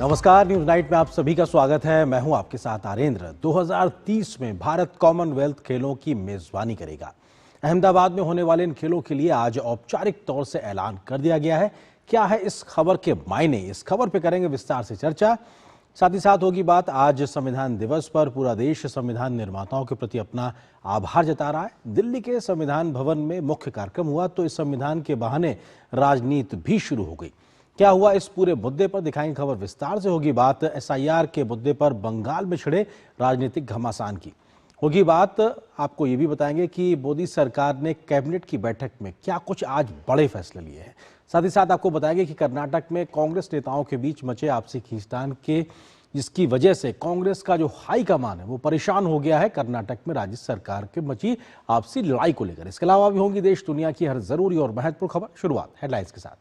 नमस्कार, news night में आप सभी का स्वागत है। मैं हूं आपके साथ आरेंद्र। 2030 में भारत कॉमनवेल्थ खेलों की मेजबानी करेगा। अहमदाबाद में होने वाले इन खेलों के लिए आज औपचारिक तौर से ऐलान कर दिया गया है। क्या है इस खबर के मायने, इस खबर पे करेंगे विस्तार से चर्चा। साथ ही साथ होगी बात आज संविधान दिवस पर पूरा देश संविधान निर्माताओं के प्रति अपना आभार जता रहा है। दिल्ली के संविधान भवन में मुख्य कार्यक्रम हुआ तो इस संविधान के बहाने राजनीति भी शुरू हो गई। क्या हुआ इस पूरे मुद्दे पर दिखाएंगे खबर। विस्तार से होगी बात एसआईआर के मुद्दे पर बंगाल में छिड़े राजनीतिक घमासान की। होगी बात, आपको ये भी बताएंगे कि मोदी सरकार ने कैबिनेट की बैठक में क्या कुछ आज बड़े फैसले लिए हैं। साथ ही साथ आपको बताएंगे कि कर्नाटक में कांग्रेस नेताओं के बीच मचे आपसी खींचतान के जिसकी वजह से कांग्रेस का जो हाईकमान है वो परेशान हो गया है कर्नाटक में राज्य सरकार के मची आपसी लड़ाई को लेकर। इसके अलावा भी होंगी देश दुनिया की हर जरूरी और महत्वपूर्ण खबर। शुरुआत हेडलाइंस के साथ।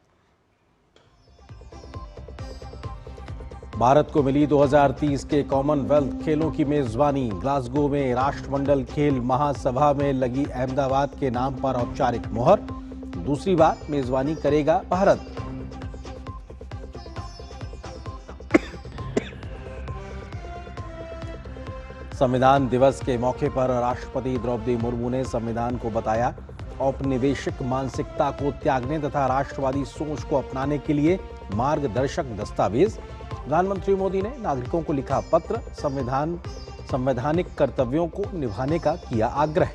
भारत को मिली 2030 के कॉमनवेल्थ खेलों की मेजबानी। ग्लासगो में राष्ट्रमंडल खेल महासभा में लगी अहमदाबाद के नाम पर औपचारिक मोहर। दूसरी बार मेजबानी करेगा भारत। संविधान दिवस के मौके पर राष्ट्रपति द्रौपदी मुर्मू ने संविधान को बताया औपनिवेशिक मानसिकता को त्यागने तथा राष्ट्रवादी सोच को अपनाने के लिए मार्गदर्शक दस्तावेज। प्रधानमंत्री मोदी ने नागरिकों को लिखा पत्र, संवैधानिक कर्तव्यों को निभाने का किया आग्रह।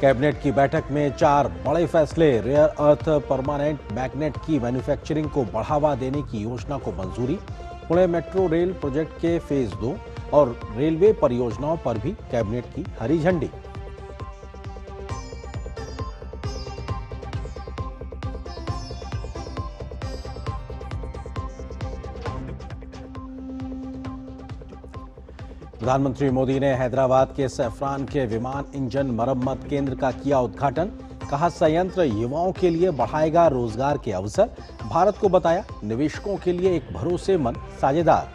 कैबिनेट की बैठक में 4 बड़े फैसले। रेयर अर्थ परमानेंट मैग्नेट की मैन्युफैक्चरिंग को बढ़ावा देने की योजना को मंजूरी। पुणे मेट्रो रेल प्रोजेक्ट के फेज 2 और रेलवे परियोजनाओं पर भी कैबिनेट की हरी झंडी। प्रधानमंत्री मोदी ने हैदराबाद के सैफरान के विमान इंजन मरम्मत केंद्र का किया उद्घाटन। कहा संयंत्र युवाओं के लिए बढ़ाएगा रोजगार के अवसर। भारत को बताया निवेशकों के लिए एक भरोसेमंद साझेदार।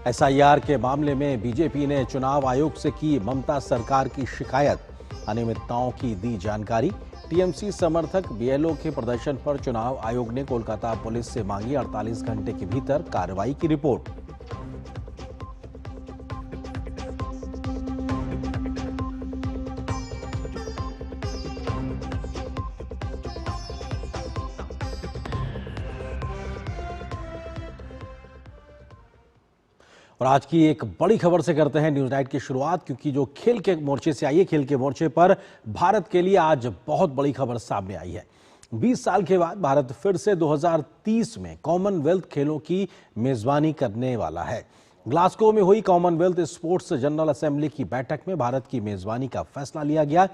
एसआईआर के मामले में बीजेपी ने चुनाव आयोग से की ममता सरकार की शिकायत। अनियमितताओं की दी जानकारी। टीएमसी समर्थक बीएलओ के प्रदर्शन पर चुनाव आयोग ने कोलकाता पुलिस से मांगी 48 घंटे के भीतर कार्रवाई की रिपोर्ट। और आज की एक बड़ी खबर से करते हैं न्यूज नाइट की शुरुआत, क्योंकि जो खेल के मोर्चे से आई है, खेल के मोर्चे पर भारत के लिए आज बहुत बड़ी खबर सामने आई है। 20 साल के बाद भारत फिर से 2030 में कॉमनवेल्थ खेलों की मेजबानी करने वाला है। ग्लासगो में हुई कॉमनवेल्थ स्पोर्ट्स जनरल असेंबली की बैठक में भारत की मेजबानी का फैसला लिया गया।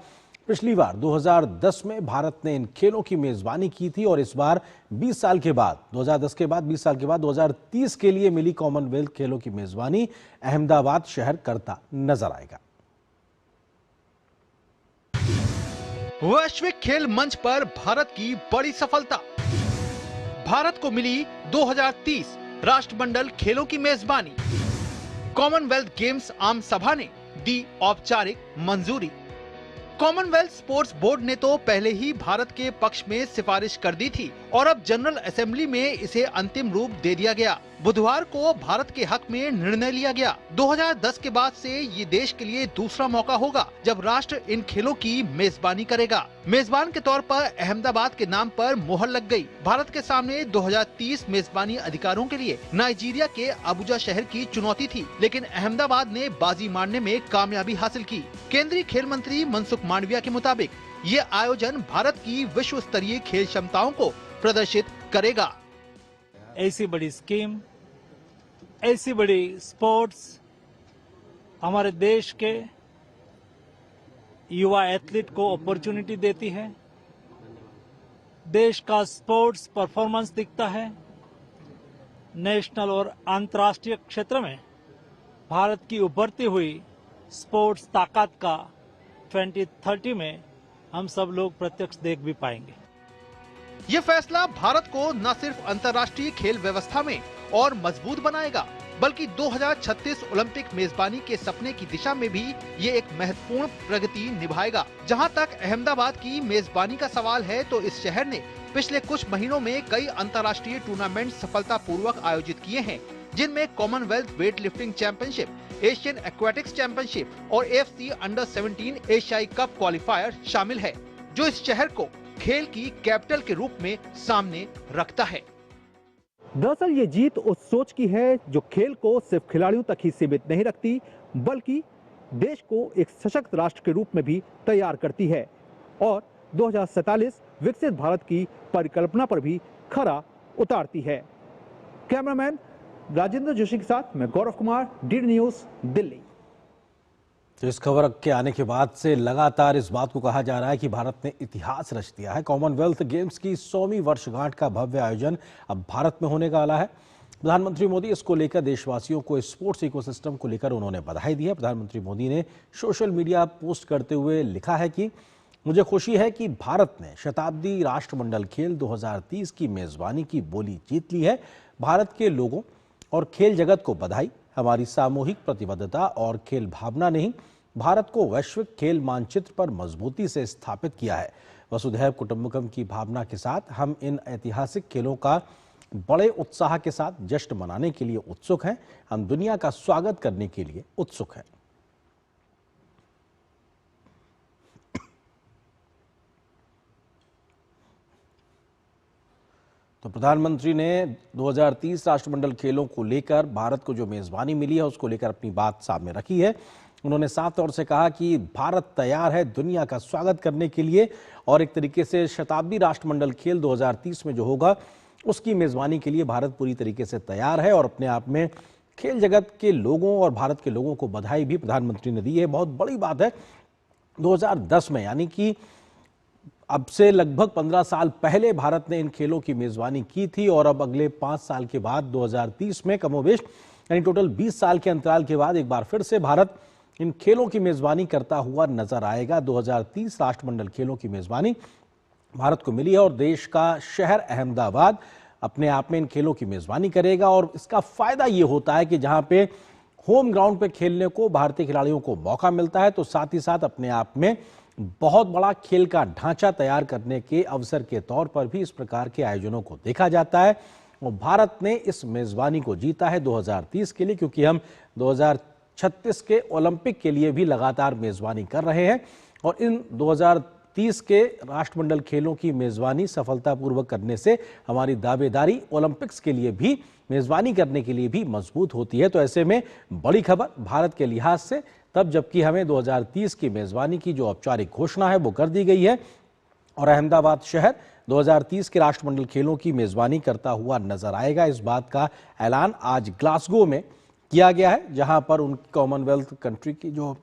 पिछली बार 2010 में भारत ने इन खेलों की मेजबानी की थी और इस बार 20 साल के बाद 2010 के बाद 20 साल के बाद 2030 के लिए मिली कॉमनवेल्थ खेलों की मेजबानी अहमदाबाद शहर करता नजर आएगा। वैश्विक खेल मंच पर भारत की बड़ी सफलता। भारत को मिली 2030 राष्ट्रमंडल खेलों की मेजबानी। कॉमनवेल्थ गेम्स आम सभा ने दी औपचारिक मंजूरी। कॉमनवेल्थ स्पोर्ट्स बोर्ड ने तो पहले ही भारत के पक्ष में सिफारिश कर दी थी और अब जनरल असेंबली में इसे अंतिम रूप दे दिया गया। बुधवार को भारत के हक में निर्णय लिया गया। 2010 के बाद से ये देश के लिए दूसरा मौका होगा जब राष्ट्र इन खेलों की मेजबानी करेगा। मेजबान के तौर पर अहमदाबाद के नाम पर मोहर लग गई। भारत के सामने 2030 मेजबानी अधिकारों के लिए नाइजीरिया के अबुजा शहर की चुनौती थी, लेकिन अहमदाबाद ने बाजी मारने में कामयाबी हासिल की। केंद्रीय खेल मंत्री मनसुख मांडविया के मुताबिक ये आयोजन भारत की विश्व स्तरीय खेल क्षमताओं को प्रदर्शित करेगा। ऐसी बड़ी स्कीम, ऐसी बड़ी स्पोर्ट्स हमारे देश के युवा एथलीट को अपॉर्चुनिटी देती है। देश का स्पोर्ट्स परफॉर्मेंस दिखता है। नेशनल और अंतर्राष्ट्रीय क्षेत्र में भारत की उभरती हुई स्पोर्ट्स ताकत का 2030 में हम सब लोग प्रत्यक्ष देख भी पाएंगे। ये फैसला भारत को न सिर्फ अंतर्राष्ट्रीय खेल व्यवस्था में और मजबूत बनाएगा, बल्कि 2036 ओलंपिक मेजबानी के सपने की दिशा में भी ये एक महत्वपूर्ण प्रगति निभाएगा। जहां तक अहमदाबाद की मेजबानी का सवाल है, तो इस शहर ने पिछले कुछ महीनों में कई अंतर्राष्ट्रीय टूर्नामेंट सफलतापूर्वक आयोजित किए हैं, जिनमें Commonwealth weight lifting championship, Asian aquatics championship और AFC अंडर 17 एशियाई कप क्वालिफायर शामिल है, जो इस शहर को खेल की कैपिटल के रूप में सामने रखता है। दरअसल ये जीत उस सोच की है जो खेल को सिर्फ खिलाड़ियों तक ही सीमित नहीं रखती, बल्कि देश को एक सशक्त राष्ट्र के रूप में भी तैयार करती है और 2047 विकसित भारत की परिकल्पना पर भी खरा उतारती है। कैमरामैन राजेंद्र जोशी के साथ मैं गौरव कुमार, DD न्यूज, दिल्ली। तो इस खबर के आने के बाद से लगातार इस बात को कहा जा रहा है कि भारत ने इतिहास रच दिया है। कॉमनवेल्थ गेम्स की 100वीं वर्षगांठ का भव्य आयोजन अब भारत में होने वाला है। प्रधानमंत्री मोदी इसको लेकर देशवासियों को स्पोर्ट्स इकोसिस्टम को लेकर उन्होंने बधाई दी है। प्रधानमंत्री मोदी ने सोशल मीडिया पोस्ट करते हुए लिखा है कि मुझे खुशी है कि भारत ने शताब्दी राष्ट्रमंडल खेल 2030 की मेजबानी की बोली जीत ली है। भारत के लोगों और खेल जगत को बधाई। हमारी सामूहिक प्रतिबद्धता और खेल भावना ने ही भारत को वैश्विक खेल मानचित्र पर मजबूती से स्थापित किया है। वसुधैव कुटुंबकम की भावना के साथ हम इन ऐतिहासिक खेलों का बड़े उत्साह के साथ जश्न मनाने के लिए उत्सुक हैं। हम दुनिया का स्वागत करने के लिए उत्सुक हैं। तो प्रधानमंत्री ने 2030 राष्ट्रमंडल खेलों को लेकर भारत को जो मेजबानी मिली है उसको लेकर अपनी बात सामने रखी है। उन्होंने साफ तौर से कहा कि भारत तैयार है दुनिया का स्वागत करने के लिए और एक तरीके से शताब्दी राष्ट्रमंडल खेल 2030 में जो होगा उसकी मेजबानी के लिए भारत पूरी तरीके से तैयार है और अपने आप में खेल जगत के लोगों और भारत के लोगों को बधाई भी प्रधानमंत्री ने दी है। बहुत बड़ी बात है, 2010 में यानी कि अब से लगभग 15 साल पहले भारत ने इन खेलों की मेजबानी की थी और अब अगले 5 साल के बाद 2030 में कमोबेश यानी टोटल 20 साल के अंतराल के बाद एक बार फिर से भारत इन खेलों की मेजबानी करता हुआ नजर आएगा। 2030 राष्ट्रमंडल खेलों की मेजबानी भारत को मिली है और देश का शहर अहमदाबाद अपने आप में इन खेलों की मेजबानी करेगा और इसका फायदा ये होता है कि जहां पे होम ग्राउंड पे खेलने को भारतीय खिलाड़ियों को मौका मिलता है, तो साथ ही साथ अपने आप में बहुत बड़ा खेल का ढांचा तैयार करने के अवसर के तौर पर भी इस प्रकार के आयोजनों को देखा जाता है। और भारत ने इस मेजबानी को जीता है 2030 के लिए, क्योंकि हम 2036 के ओलंपिक के लिए भी लगातार मेजबानी कर रहे हैं और इन 2030 के राष्ट्रमंडल खेलों की मेजबानी सफलतापूर्वक करने से हमारी दावेदारी ओलंपिक्स के लिए भी मेजबानी करने के लिए भी मजबूत होती है। तो ऐसे में बड़ी खबर भारत के लिहाज से तब जबकि हमें 2030 की मेजबानी की जो औपचारिक घोषणा है वो कर दी गई है और अहमदाबाद शहर 2030 के राष्ट्रमंडल खेलों की मेजबानी करता हुआ नजर आएगा। इस बात का ऐलान आज ग्लासगो में किया गया है, जहां पर उन कॉमनवेल्थ कंट्री की जो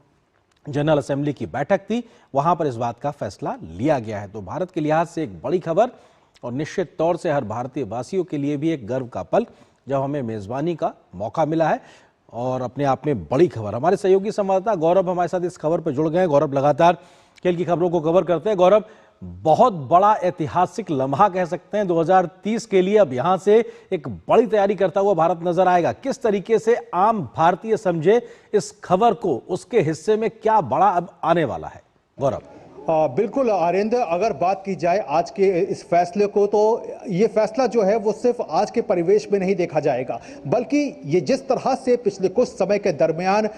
जनरल असेंबली की बैठक थी वहां पर इस बात का फैसला लिया गया है। तो भारत के लिहाज से एक बड़ी खबर और निश्चित तौर से हर भारतीय वासियों के लिए भी एक गर्व का पल जब हमें मेजबानी का मौका मिला है और अपने आप में बड़ी खबर। हमारे सहयोगी संवाददाता गौरव हमारे साथ इस खबर पर जुड़ गए हैं। गौरव लगातार खेल की खबरों को कवर करते हैं। गौरव, बहुत बड़ा ऐतिहासिक लम्हा कह सकते हैं 2030 के लिए, अब यहां से एक बड़ी तैयारी करता हुआ भारत नजर आएगा। किस तरीके से आम भारतीय समझे इस खबर को, उसके हिस्से में क्या बड़ा अब आने वाला है? गौरव। बिल्कुल आरेंद्र, अगर बात की जाए आज के इस फैसले को, तो ये फैसला जो है वो सिर्फ आज के परिवेश में नहीं देखा जाएगा, बल्कि ये जिस तरह से पिछले कुछ समय के दरमियान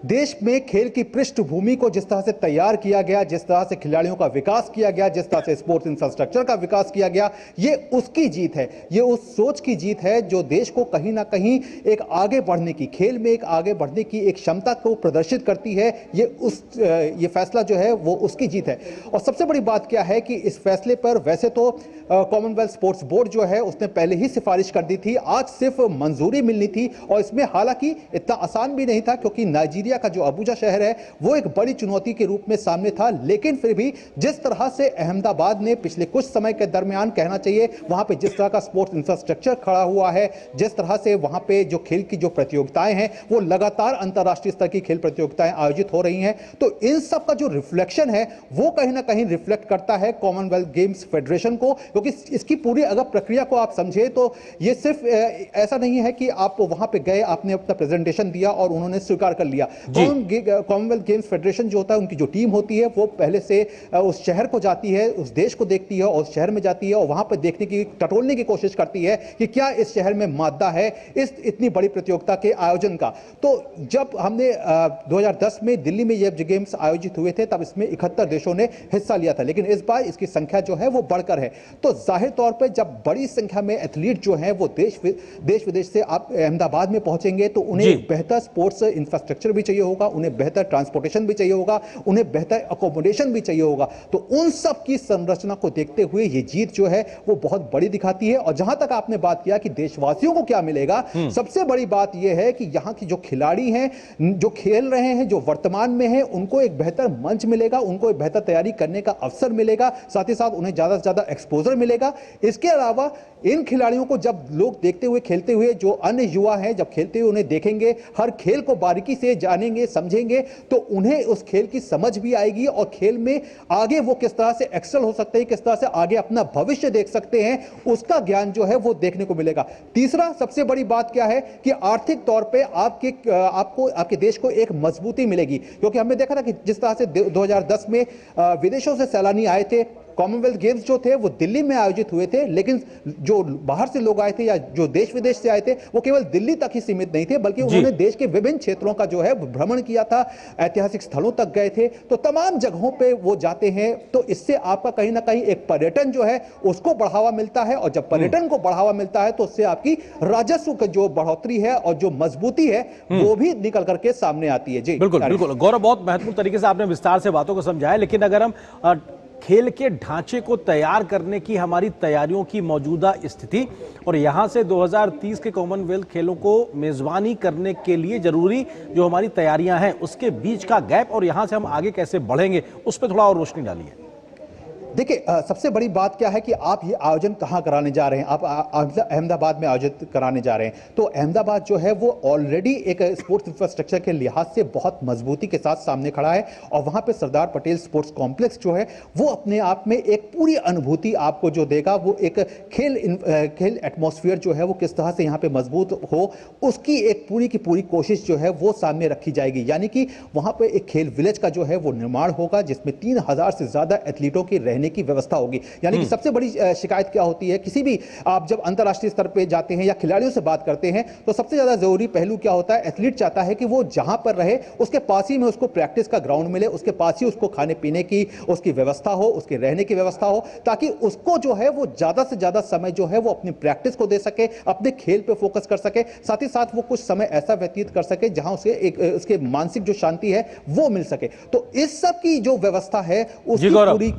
देश में खेल की पृष्ठभूमि को जिस तरह से तैयार किया गया, जिस तरह से खिलाड़ियों का विकास किया गया, जिस तरह से स्पोर्ट्स इंफ्रास्ट्रक्चर का विकास किया गया, ये उसकी जीत है। ये उस सोच की जीत है जो देश को कहीं ना कहीं एक आगे बढ़ने की, खेल में एक आगे बढ़ने की एक क्षमता को प्रदर्शित करती है। ये फैसला जो है वो उसकी जीत है। और सबसे बड़ी बात क्या है कि इस फैसले पर वैसे तो कॉमनवेल्थ स्पोर्ट्स बोर्ड जो है उसने पहले ही सिफारिश कर दी थी, आज सिर्फ मंजूरी मिलनी थी और इसमें हालांकि इतना आसान भी नहीं था, क्योंकि नाइजीरिया नाइजीरिया का जो अबुजा शहर है वो एक बड़ी चुनौती के रूप में सामने था, लेकिन फिर भी जिस तरह से अहमदाबाद ने पिछले कुछ समय के दरमियान, कहना चाहिए, वहां पे जिस तरह का स्पोर्ट्स इंफ्रास्ट्रक्चर खड़ा हुआ है, जिस तरह से वहां पे जो खेल की जो प्रतियोगिताएं हैं वो लगातार अंतर्राष्ट्रीय स्तर की खेल प्रतियोगिताएं आयोजित हो रही हैं, तो इन सब का जो रिफ्लेक्शन है वो कहीं ना कहीं रिफ्लेक्ट करता है कॉमनवेल्थ गेम्स फेडरेशन को, क्योंकि इसकी पूरी अगर प्रक्रिया को आप समझे तो ये सिर्फ ऐसा नहीं है कि आप वहां पे गए, आपने अपना प्रेजेंटेशन दिया और उन्होंने स्वीकार कर लिया। कॉमनवेल्थ गेम्स फेडरेशन जो होता है, उनकी जो टीम होती है वो पहले से उस शहर को जाती है, उस देश को देखती है और उस शहर में जाती है और वहां पर देखने की, टटोलने की कोशिश करती है कि क्या इस शहर में मादा है इस इतनी बड़ी प्रतियोगिता के आयोजन का। तो जब हमने 2010 में दिल्ली में ये गेम्स आयोजित हुए थे तब इसमें 71 देशों ने हिस्सा लिया था, लेकिन इस बार इसकी संख्या जो है वो बढ़कर है। तो जाहिर तौर पर जब बड़ी संख्या में एथलीट जो हैं वो देश विदेश से आप अहमदाबाद में पहुंचेंगे तो उन्हें बेहतर स्पोर्ट्स इंफ्रास्ट्रक्चर भी चाहिए होगा, उन्हें बेहतर ट्रांसपोर्टेशन भी चाहिए होगा, उन्हें बेहतर अकोमोडेशन भी चाहिए होगा। तो उन सब की संरचना को देखते हुए ये जीत जो है वो बहुत बड़ी दिखाती है। और जहां तक आपने बात किया कि देशवासियों को क्या मिलेगा, सबसे बड़ी बात यह है कि यहां की जो खिलाड़ी हैं, जो खेल रहे हैं, जो वर्तमान में हैं, उनको एक बेहतर मंच मिलेगा, उनको एक बेहतर तैयारी करने का अवसर मिलेगा, साथ ही साथ उन्हें ज्यादा से ज्यादा एक्सपोजर मिलेगा। इसके अलावा इन खिलाड़ियों को जब लोग देखते हुए, खेलते हुए, जो अन्य युवा हैं जब खेलते हुए उन्हें देखेंगे, हर खेल को बारीकी से जानेंगे, समझेंगे, तो उन्हें उस खेल की समझ भी आएगी और खेल में आगे वो किस तरह से एक्सेल हो सकते हैं, किस तरह से आगे अपना भविष्य देख सकते हैं, उसका ज्ञान जो है वो देखने को मिलेगा। तीसरा सबसे बड़ी बात क्या है कि आर्थिक तौर पे आपके देश को एक मजबूती मिलेगी, क्योंकि हमने देखा था कि जिस तरह से 2010 में विदेशों से सैलानी आए थे, कॉमनवेल्थ गेम्स जो थे वो दिल्ली में आयोजित हुए थे, लेकिन जो बाहर से लोग आए थे या जो देश विदेश से आए थे वो केवल दिल्ली तक ही सीमित नहीं थे, बल्कि उन्होंने देश के विभिन्न क्षेत्रों का जो है भ्रमण किया था, ऐतिहासिक स्थलों तक गए थे, तो तमाम जगहों पे वो जाते हैं। तो इससे आपका कहीं ना कहीं एक पर्यटन जो है उसको बढ़ावा मिलता है, और जब पर्यटन को बढ़ावा मिलता है तो उससे आपकी राजस्व की जो बढ़ोतरी है और जो मजबूती है वो भी निकल करके सामने आती है। जी बिल्कुल बिल्कुल गौरव, बहुत महत्वपूर्ण तरीके से आपने विस्तार से बातों को समझाया। लेकिन अगर हम खेल के ढांचे को तैयार करने की हमारी तैयारियों की मौजूदा स्थिति और यहां से 2030 के कॉमनवेल्थ खेलों को मेजबानी करने के लिए जरूरी जो हमारी तैयारियां हैं उसके बीच का गैप और यहां से हम आगे कैसे बढ़ेंगे उस पर थोड़ा और रोशनी डालिए। देखिए, सबसे बड़ी बात क्या है कि आप ये आयोजन कहाँ कराने जा रहे हैं। आप अहमदाबाद में आयोजित कराने जा रहे हैं, तो अहमदाबाद जो है वो ऑलरेडी एक स्पोर्ट्स इंफ्रास्ट्रक्चर के लिहाज से बहुत मजबूती के साथ सामने खड़ा है, और वहाँ पे सरदार पटेल स्पोर्ट्स कॉम्प्लेक्स जो है वो अपने आप में एक पूरी अनुभूति आपको जो देगा, वो एक खेल एटमॉस्फेयर जो है वो किस तरह से यहाँ पे मजबूत हो, उसकी एक पूरी की पूरी कोशिश जो है वो सामने रखी जाएगी। यानी कि वहाँ पे एक खेल विलेज का जो है वो निर्माण होगा, जिसमें 3000 से ज्यादा एथलीटों की रहने की व्यवस्था होगी। यानी कि सबसे बड़ी शिकायत क्या होती है, किसी भी आप जब अंतर्राष्ट्रीय स्तर पे जाते हैं या खिलाड़ियों से बात करते हैं तो सबसे ज्यादा जरूरी पहलू क्या होता है, एथलीट चाहता है कि वो जहां पर रहे उसके पास ही में उसको प्रैक्टिस का ग्राउंड मिले, उसके पास ही उसको खाने पीने की उसकी व्यवस्था हो, उसके रहने की व्यवस्था हो, ताकि उसको जो है वो ज्यादा से ज्यादा समय जो है वो अपनी प्रैक्टिस को दे सके, अपने खेल पे फोकस कर सके, साथ ही साथ वो कुछ समय ऐसा व्यतीत कर सके जहां उसे उसके मानसिक जो शांति है वो मिल सके। तो इस सब की जो व्यवस्था है उसकी पूरी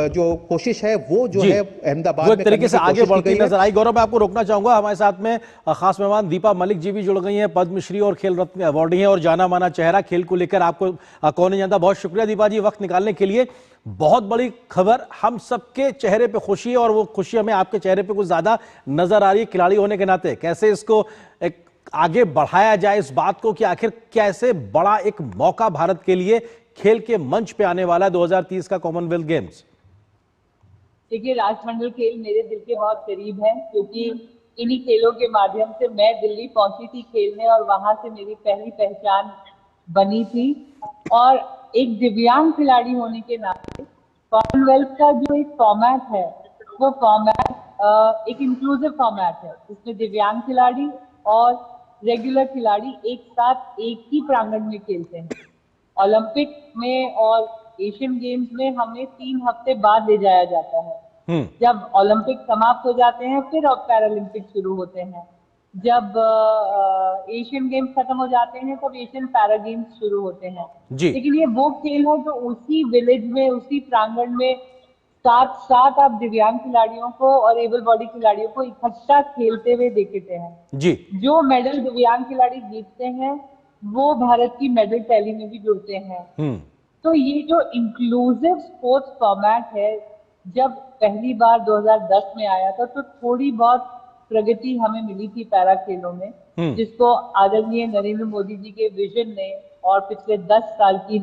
जो कोशिश है वो जो है अहमदाबाद में तरीके से आगे बढ़ती नजर आई। गौरव, मैं आपको रोकना चाहूंगा, हमारे साथ में खास मेहमान दीपा मलिक जी भी जुड़ गई हैं, पद्मश्री और खेल रत्न अवार्डी हैं और जाना माना चेहरा खेल को लेकर आपको कौन नहीं जानता। बहुत शुक्रिया दीपा जी वक्त निकालने के लिए। बहुत बड़ी खबर, हम सबके चेहरे पे खुशी है और वो खुशी हमें आपके चेहरे पे कुछ ज्यादा नजर आ रही है खिलाड़ी होने के नाते। कैसे इसको एक आगे बढ़ाया जाए इस बात को कि आखिर कैसे बड़ा एक मौका भारत के लिए खेल के मंच पे आने वाला है 2030 का कॉमनवेल्थ गेम्स। देखिए, राष्ट्रमंडल खेल मेरे दिल के बहुत करीब है, क्योंकि इन्हीं खेलों के माध्यम से मैं दिल्ली पहुंची थी खेलने और वहां से मेरी पहली पहचान बनी थी। और एक दिव्यांग खिलाड़ी होने के नाते कॉमनवेल्थ का जो एक फॉर्मेट है वो फॉर्मेट एक इंक्लूसिव फॉर्मेट है, जिसमें दिव्यांग खिलाड़ी और रेगुलर खिलाड़ी एक साथ एक ही प्रांगण में खेलते हैं। ओलंपिक में और एशियन गेम्स में हमें 3 हफ्ते बाद ले जाया जाता है। जब ओलंपिक समाप्त हो जाते हैं फिर अब पैरालंपिक शुरू होते हैं। जब एशियन गेम्स खत्म हो जाते हैं तब एशियन पैरा गेम्स शुरू होते हैं। लेकिन ये वो खेल है जो उसी विलेज में, उसी प्रांगण में साथ साथ आप दिव्यांग खिलाड़ियों को और एबल बॉडी खिलाड़ियों को इकट्ठा खेलते हुए देखते हैं। जो मेडल दिव्यांग खिलाड़ी जीतते हैं वो भारत की मेडल टैली में भी जुड़ते हैं। तो ये जो इंक्लूसिव स्पोर्ट्स फॉर्मेट है, जब पहली बार 2010 में आया था तो थोड़ी बहुत प्रगति हमें मिली थी पैरा खेलों में, जिसको आदरणीय नरेंद्र मोदी जी के विजन ने और पिछले 10 साल की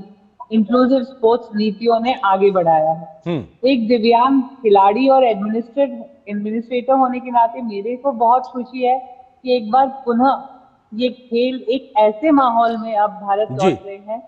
इंक्लूसिव स्पोर्ट्स नीतियों ने आगे बढ़ाया है। एक दिव्यांग खिलाड़ी और एडमिनिस्ट्रेटर होने के नाते मेरे को बहुत खुशी है कि एक बार पुनः ये खेल एक ऐसे माहौल में अब भारत लौट रहे हैं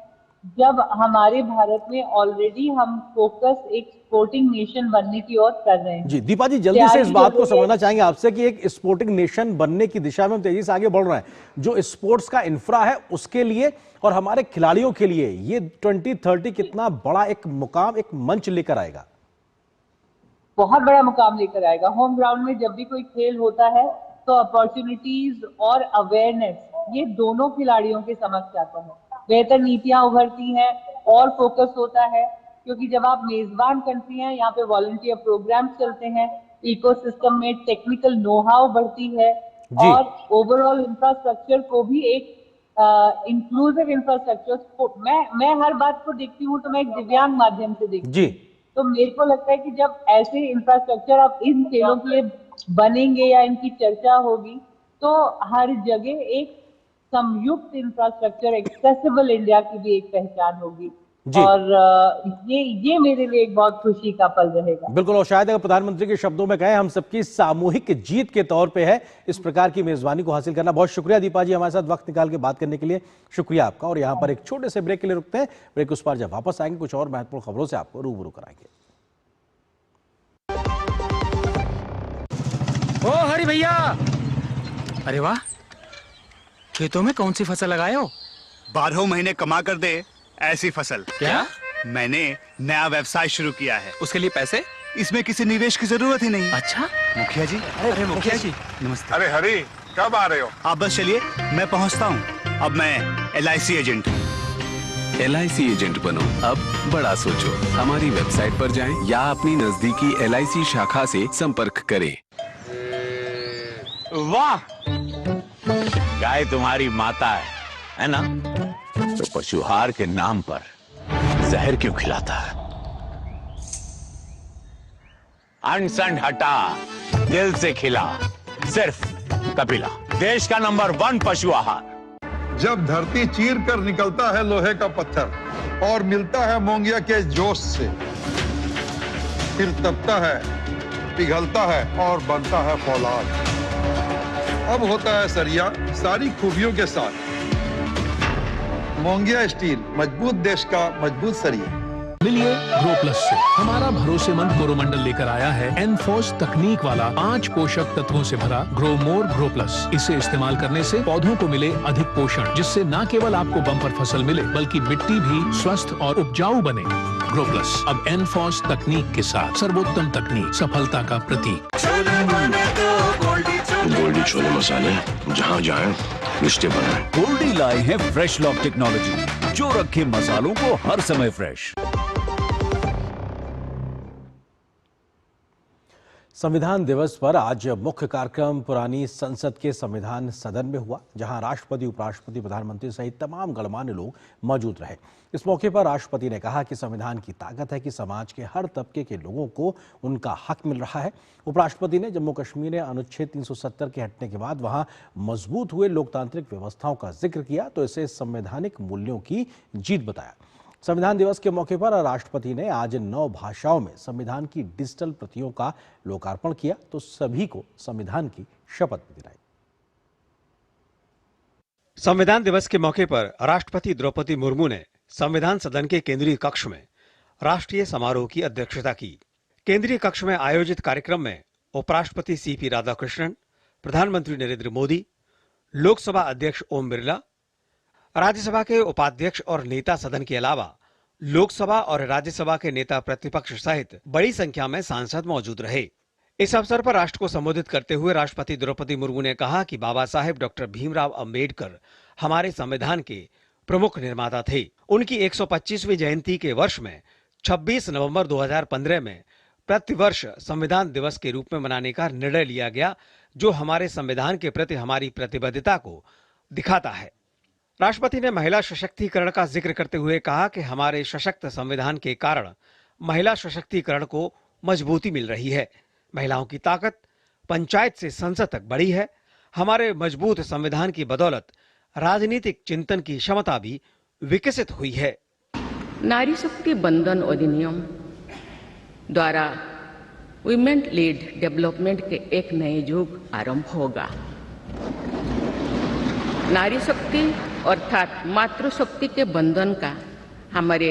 जब हमारे भारत में ऑलरेडी हम फोकस एक स्पोर्टिंग नेशन बनने की ओर कर रहे हैं। जी दीपा जी, जल्दी से इस बात को समझना चाहेंगे आपसे कि एक स्पोर्टिंग नेशन बनने की दिशा में हम तेजी से आगे बढ़ रहे हैं। जो स्पोर्ट्स का इंफ्रा है उसके लिए और हमारे खिलाड़ियों के लिए ये 2030 कितना बड़ा एक मुकाम, एक मंच लेकर आएगा? बहुत बड़ा मुकाम लेकर आएगा। होम ग्राउंड में जब भी कोई खेल होता है तो अपॉर्चुनिटीज और अवेयरनेस ये दोनों खिलाड़ियों के समक्ष आता है। बेहतर नीतियां उभरती हैं और फोकस होता है, क्योंकि जब आप मेजबान कंट्री हैं, यहाँ पे वॉलंटियर प्रोग्राम्स चलते हैं, इकोसिस्टम में टेक्निकल नो हाउ बढ़ती है और ओवरऑल इंफ्रास्ट्रक्चर को भी एक इंक्लूसिव इंफ्रास्ट्रक्चर। मैं हर बात को देखती हूँ तो मैं एक दिव्यांग माध्यम से देखती हूँ, तो मेरे को लगता है कि जब ऐसे इंफ्रास्ट्रक्चर अब इन खेलों के लिए बनेंगे या इनकी चर्चा होगी तो हर जगह एक संयुक्त इंफ्रास्ट्रक्चर, एक्सेसिबल इंडिया की भी एक पहचान होगी। और ये मेरे लिए एक बहुत खुशी का पल रहेगा। बिल्कुल, और शायद अगर प्रधानमंत्री के शब्दों में कहें, हम सबकी सामूहिक जीत के तौर पे है इस प्रकार की मेजबानी को हासिल करना। बहुत शुक्रिया दीपा जी, हमारे साथ वक्त निकाल के बात करने के लिए शुक्रिया आपका। और यहाँ पर एक छोटे से ब्रेक के लिए रुकते हैं। ब्रेक उस पार जब वापस आएंगे कुछ और महत्वपूर्ण खबरों से आपको रूबरू कराएंगे। ओ हरि भैया, अरे वाह, खेतों में कौन सी फसल लगाए हो? 12 महीने कमा कर दे ऐसी फसल। क्या? मैंने नया व्यवसाय शुरू किया है। उसके लिए पैसे? इसमें किसी निवेश की जरूरत ही नहीं। अच्छा मुखिया जी। अरे मुखिया जी नमस्ते। अरे हरी, कब आ रहे हो? आप बस चलिए, मैं पहुंचता हूँ। अब मैं LIC एजेंट हूँ। LIC एजेंट बनो, अब बड़ा सोचो। हमारी वेबसाइट पर जाएं या अपनी नजदीकी LIC शाखा से संपर्क करें। वाह, गाय तुम्हारी माता है ना? तो पशुहार के नाम पर जहर क्यों खिलाता है? अनसन हटा, दिल से खिला, सिर्फ कपिला, देश का नंबर 1 पशु आहार। जब धरती चीर कर निकलता है लोहे का पत्थर और मिलता है मोंगिया के जोश से, फिर तपता है, पिघलता है और बनता है फौलाद। अब होता है सरिया सारी खूबियों के साथ। मोंगिया स्टील, मजबूत देश का मजबूत सरिया। मिलिए ग्रो प्लस से। हमारा भरोसेमंद कोरोमंडल लेकर आया है एनफोर्स तकनीक वाला 5 पोषक तत्वों से भरा ग्रो मोर ग्रो प्लस। इसे इस्तेमाल करने से पौधों को मिले अधिक पोषण, जिससे न केवल आपको बम्पर फसल मिले बल्कि मिट्टी भी स्वस्थ और उपजाऊ बने। ग्रो प्लस अब एनफोर्स तकनीक के साथ, सर्वोत्तम तकनीक, सफलता का प्रतीक। गोल्डी छोले मसाले, जहाँ जाए रिश्ते बनाए। गोल्डी लाए हैं फ्रेश लॉक टेक्नोलॉजी, जो रखे मसालों को हर समय फ्रेश। संविधान दिवस पर आज मुख्य कार्यक्रम पुरानी संसद के संविधान सदन में हुआ, जहां राष्ट्रपति, उपराष्ट्रपति, प्रधानमंत्री सहित तमाम गणमान्य लोग मौजूद रहे। इस मौके पर राष्ट्रपति ने कहा कि संविधान की ताकत है कि समाज के हर तबके के लोगों को उनका हक मिल रहा है। उपराष्ट्रपति ने जम्मू कश्मीर में अनुच्छेद 370 के हटने के बाद वहां मजबूत हुए लोकतांत्रिक व्यवस्थाओं का जिक्र किया तो इसे संवैधानिक मूल्यों की जीत बताया। संविधान दिवस के मौके पर राष्ट्रपति ने आज 9 भाषाओं में संविधान की डिजिटल प्रतियों का लोकार्पण किया तो सभी को संविधान की शपथ भी दिलाई। संविधान दिवस के मौके पर राष्ट्रपति द्रौपदी मुर्मू ने संविधान सदन के केंद्रीय कक्ष में राष्ट्रीय समारोह की अध्यक्षता की। केंद्रीय कक्ष में आयोजित कार्यक्रम में उपराष्ट्रपति CP राधाकृष्णन, प्रधानमंत्री नरेंद्र मोदी, लोकसभा अध्यक्ष ओम बिरला, राज्यसभा के उपाध्यक्ष और नेता सदन के अलावा लोकसभा और राज्यसभा के नेता प्रतिपक्ष सहित बड़ी संख्या में सांसद मौजूद रहे। इस अवसर पर राष्ट्र को संबोधित करते हुए राष्ट्रपति द्रौपदी मुर्मू ने कहा कि बाबा साहेब डॉक्टर भीमराव अंबेडकर हमारे संविधान के प्रमुख निर्माता थे। उनकी 125वीं जयंती के वर्ष में 26 नवंबर 2015 में प्रतिवर्ष संविधान दिवस के रूप में मनाने का निर्णय लिया गया, जो हमारे संविधान के प्रति हमारी प्रतिबद्धता को दिखाता है। राष्ट्रपति ने महिला सशक्तिकरण का जिक्र करते हुए कहा कि हमारे सशक्त संविधान के कारण महिला सशक्तिकरण को मजबूती मिल रही है। महिलाओं की ताकत पंचायत से संसद तक बढ़ी है। हमारे मजबूत संविधान की बदौलत राजनीतिक चिंतन की क्षमता भी विकसित हुई है। नारी शक्ति बंधन अधिनियम द्वारा वुमेन लीड डेवलपमेंट के एक नए युग आरंभ होगा। नारी शक्ति अर्थात मातृशक्ति के बंधन का हमारे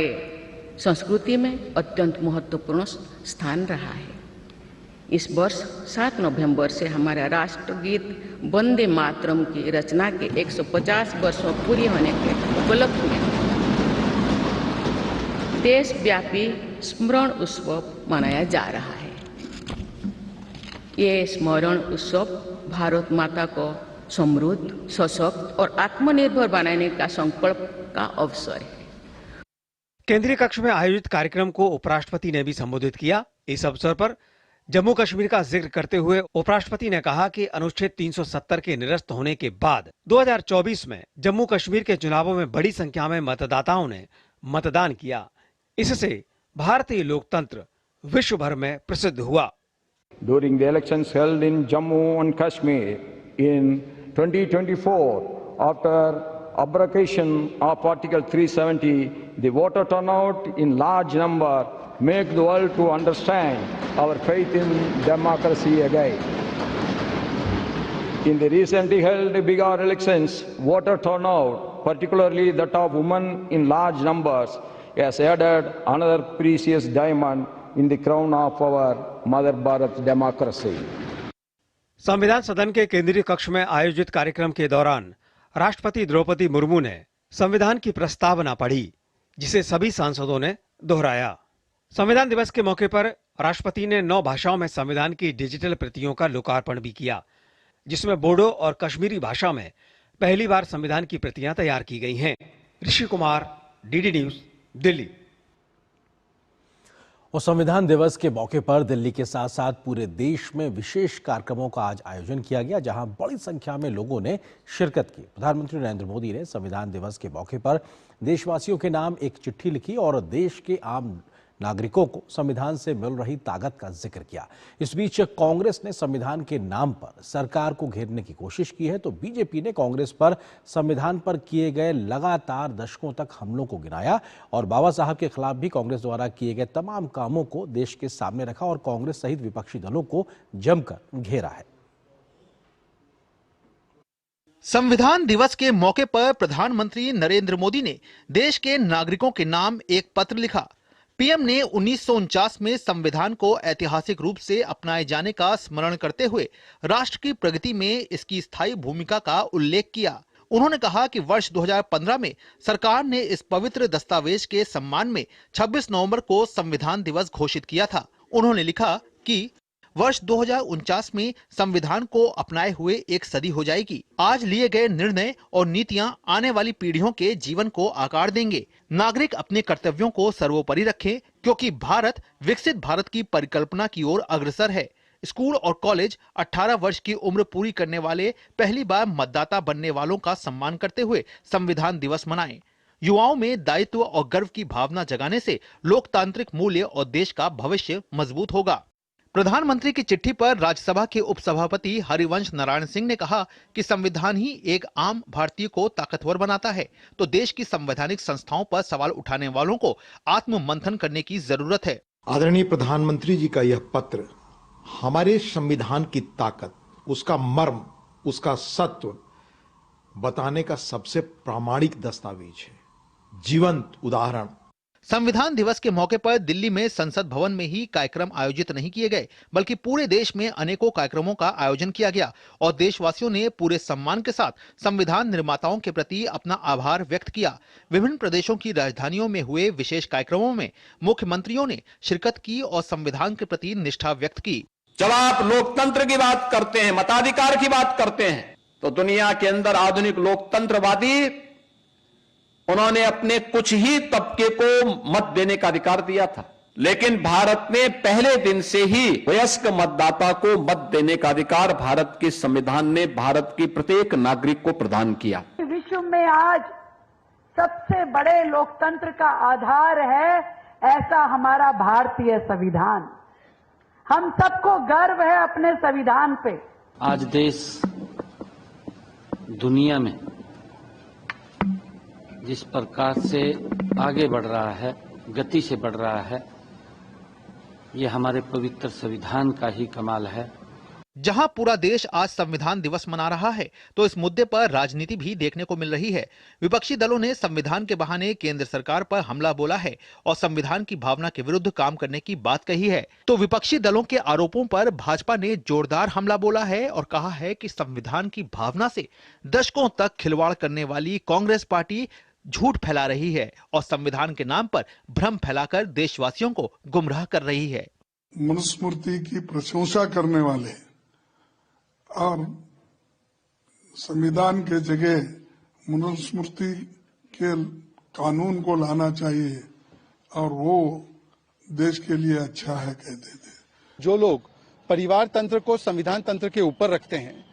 संस्कृति में अत्यंत महत्वपूर्ण स्थान रहा है। इस वर्ष 7 नवंबर से हमारा राष्ट्रगीत वंदे मातरम की रचना के 150 वर्षों पूरी होने के उपलक्ष्य में देशव्यापी स्मरण उत्सव मनाया जा रहा है। ये स्मरण उत्सव भारत माता को समृद्ध, सशक्त और आत्मनिर्भर बनाने का संकल्प का अवसर है। केंद्रीय कक्ष में आयोजित कार्यक्रम को उपराष्ट्रपति ने भी संबोधित किया। इस अवसर पर जम्मू कश्मीर का जिक्र करते हुए उपराष्ट्रपति ने कहा कि अनुच्छेद 370 के निरस्त होने के बाद 2024 में जम्मू कश्मीर के चुनावों में बड़ी संख्या में मतदाताओं ने मतदान किया। इससे भारतीय लोकतंत्र विश्व भर में प्रसिद्ध हुआ। During the elections held in Jammu and Kashmir in 2024, after abrogation of Article 370, the voter turnout in large number make the world to understand our faith in democracy again. In the recently held Bihar elections, voter turnout, particularly that of women in large numbers, has added another precious diamond in the crown of our Mother Bharat democracy. संविधान सदन के केंद्रीय कक्ष में आयोजित कार्यक्रम के दौरान राष्ट्रपति द्रौपदी मुर्मू ने संविधान की प्रस्तावना पढ़ी, जिसे सभी सांसदों ने दोहराया। संविधान दिवस के मौके पर राष्ट्रपति ने 9 भाषाओं में संविधान की डिजिटल प्रतियों का लोकार्पण भी किया, जिसमें बोडो और कश्मीरी भाषा में पहली बार संविधान की प्रतियां तैयार की गई हैं। Rishi Kumar, DD news, Delhi. और संविधान दिवस के मौके पर दिल्ली के साथ साथ पूरे देश में विशेष कार्यक्रमों का आज आयोजन किया गया, जहां बड़ी संख्या में लोगों ने शिरकत की। प्रधानमंत्री नरेंद्र मोदी ने संविधान दिवस के मौके पर देशवासियों के नाम एक चिट्ठी लिखी और देश के आम नागरिकों को संविधान से मिल रही ताकत का जिक्र किया। इस बीच कांग्रेस ने संविधान के नाम पर सरकार को घेरने की कोशिश की है, तो बीजेपी ने कांग्रेस पर संविधान पर किए गए लगातार दशकों तक हमलों को गिनाया और बाबा साहब के खिलाफ भी कांग्रेस द्वारा किए गए तमाम कामों को देश के सामने रखा और कांग्रेस सहित विपक्षी दलों को जमकर घेरा है। संविधान दिवस के मौके पर प्रधानमंत्री नरेंद्र मोदी ने देश के नागरिकों के नाम एक पत्र लिखा। पीएम ने 1949 में संविधान को ऐतिहासिक रूप से अपनाए जाने का स्मरण करते हुए राष्ट्र की प्रगति में इसकी स्थायी भूमिका का उल्लेख किया। उन्होंने कहा कि वर्ष 2015 में सरकार ने इस पवित्र दस्तावेज के सम्मान में 26 नवंबर को संविधान दिवस घोषित किया था। उन्होंने लिखा कि वर्ष 2049 में संविधान को अपनाए हुए एक सदी हो जाएगी। आज लिए गए निर्णय और नीतियां आने वाली पीढ़ियों के जीवन को आकार देंगे। नागरिक अपने कर्तव्यों को सर्वोपरि रखें, क्योंकि भारत विकसित भारत की परिकल्पना की ओर अग्रसर है। स्कूल और कॉलेज 18 वर्ष की उम्र पूरी करने वाले पहली बार मतदाता बनने वालों का सम्मान करते हुए संविधान दिवस मनाएं। युवाओं में दायित्व और गर्व की भावना जगाने से लोकतांत्रिक मूल्य और देश का भविष्य मजबूत होगा। प्रधानमंत्री की चिट्ठी पर राज्यसभा के उपसभापति हरिवंश नारायण सिंह ने कहा कि संविधान ही एक आम भारतीय को ताकतवर बनाता है, तो देश की संवैधानिक संस्थाओं पर सवाल उठाने वालों को आत्म मंथन करने की जरूरत है। आदरणीय प्रधानमंत्री जी का यह पत्र हमारे संविधान की ताकत, उसका मर्म, उसका सत्व बताने का सबसे प्रामाणिक दस्तावेज है, जीवंत उदाहरण। संविधान दिवस के मौके पर दिल्ली में संसद भवन में ही कार्यक्रम आयोजित नहीं किए गए, बल्कि पूरे देश में अनेकों कार्यक्रमों का आयोजन किया गया और देशवासियों ने पूरे सम्मान के साथ संविधान निर्माताओं के प्रति अपना आभार व्यक्त किया। विभिन्न प्रदेशों की राजधानियों में हुए विशेष कार्यक्रमों में मुख्यमंत्रियों ने शिरकत की और संविधान के प्रति निष्ठा व्यक्त की। जब आप लोकतंत्र की बात करते हैं, मताधिकार की बात करते हैं, तो दुनिया के अंदर आधुनिक लोकतंत्रवादी उन्होंने अपने कुछ ही तबके को मत देने का अधिकार दिया था, लेकिन भारत ने पहले दिन से ही वयस्क मतदाता को मत देने का अधिकार भारत के संविधान ने भारत के प्रत्येक नागरिक को प्रदान किया। विश्व में आज सबसे बड़े लोकतंत्र का आधार है, ऐसा हमारा भारतीय संविधान। हम सबको गर्व है अपने संविधान पे। आज देश दुनिया में जिस प्रकार से आगे बढ़ रहा है, गति से बढ़ रहा है, ये हमारे पवित्र संविधान का ही कमाल है। जहां पूरा देश आज संविधान दिवस मना रहा है, तो इस मुद्दे पर राजनीति भी देखने को मिल रही है। विपक्षी दलों ने संविधान के बहाने केंद्र सरकार पर हमला बोला है और संविधान की भावना के विरुद्ध काम करने की बात कही है। तो विपक्षी दलों के आरोपों पर भाजपा ने जोरदार हमला बोला है और कहा है कि संविधान की भावना से दशकों तक खिलवाड़ करने वाली कांग्रेस पार्टी झूठ फैला रही है और संविधान के नाम पर भ्रम फैलाकर देशवासियों को गुमराह कर रही है। मनुस्मृति की प्रशंसा करने वाले और संविधान के जगह मनुस्मृति के कानून को लाना चाहिए और वो देश के लिए अच्छा है कहते थे। जो लोग परिवार तंत्र को संविधान तंत्र के ऊपर रखते हैं,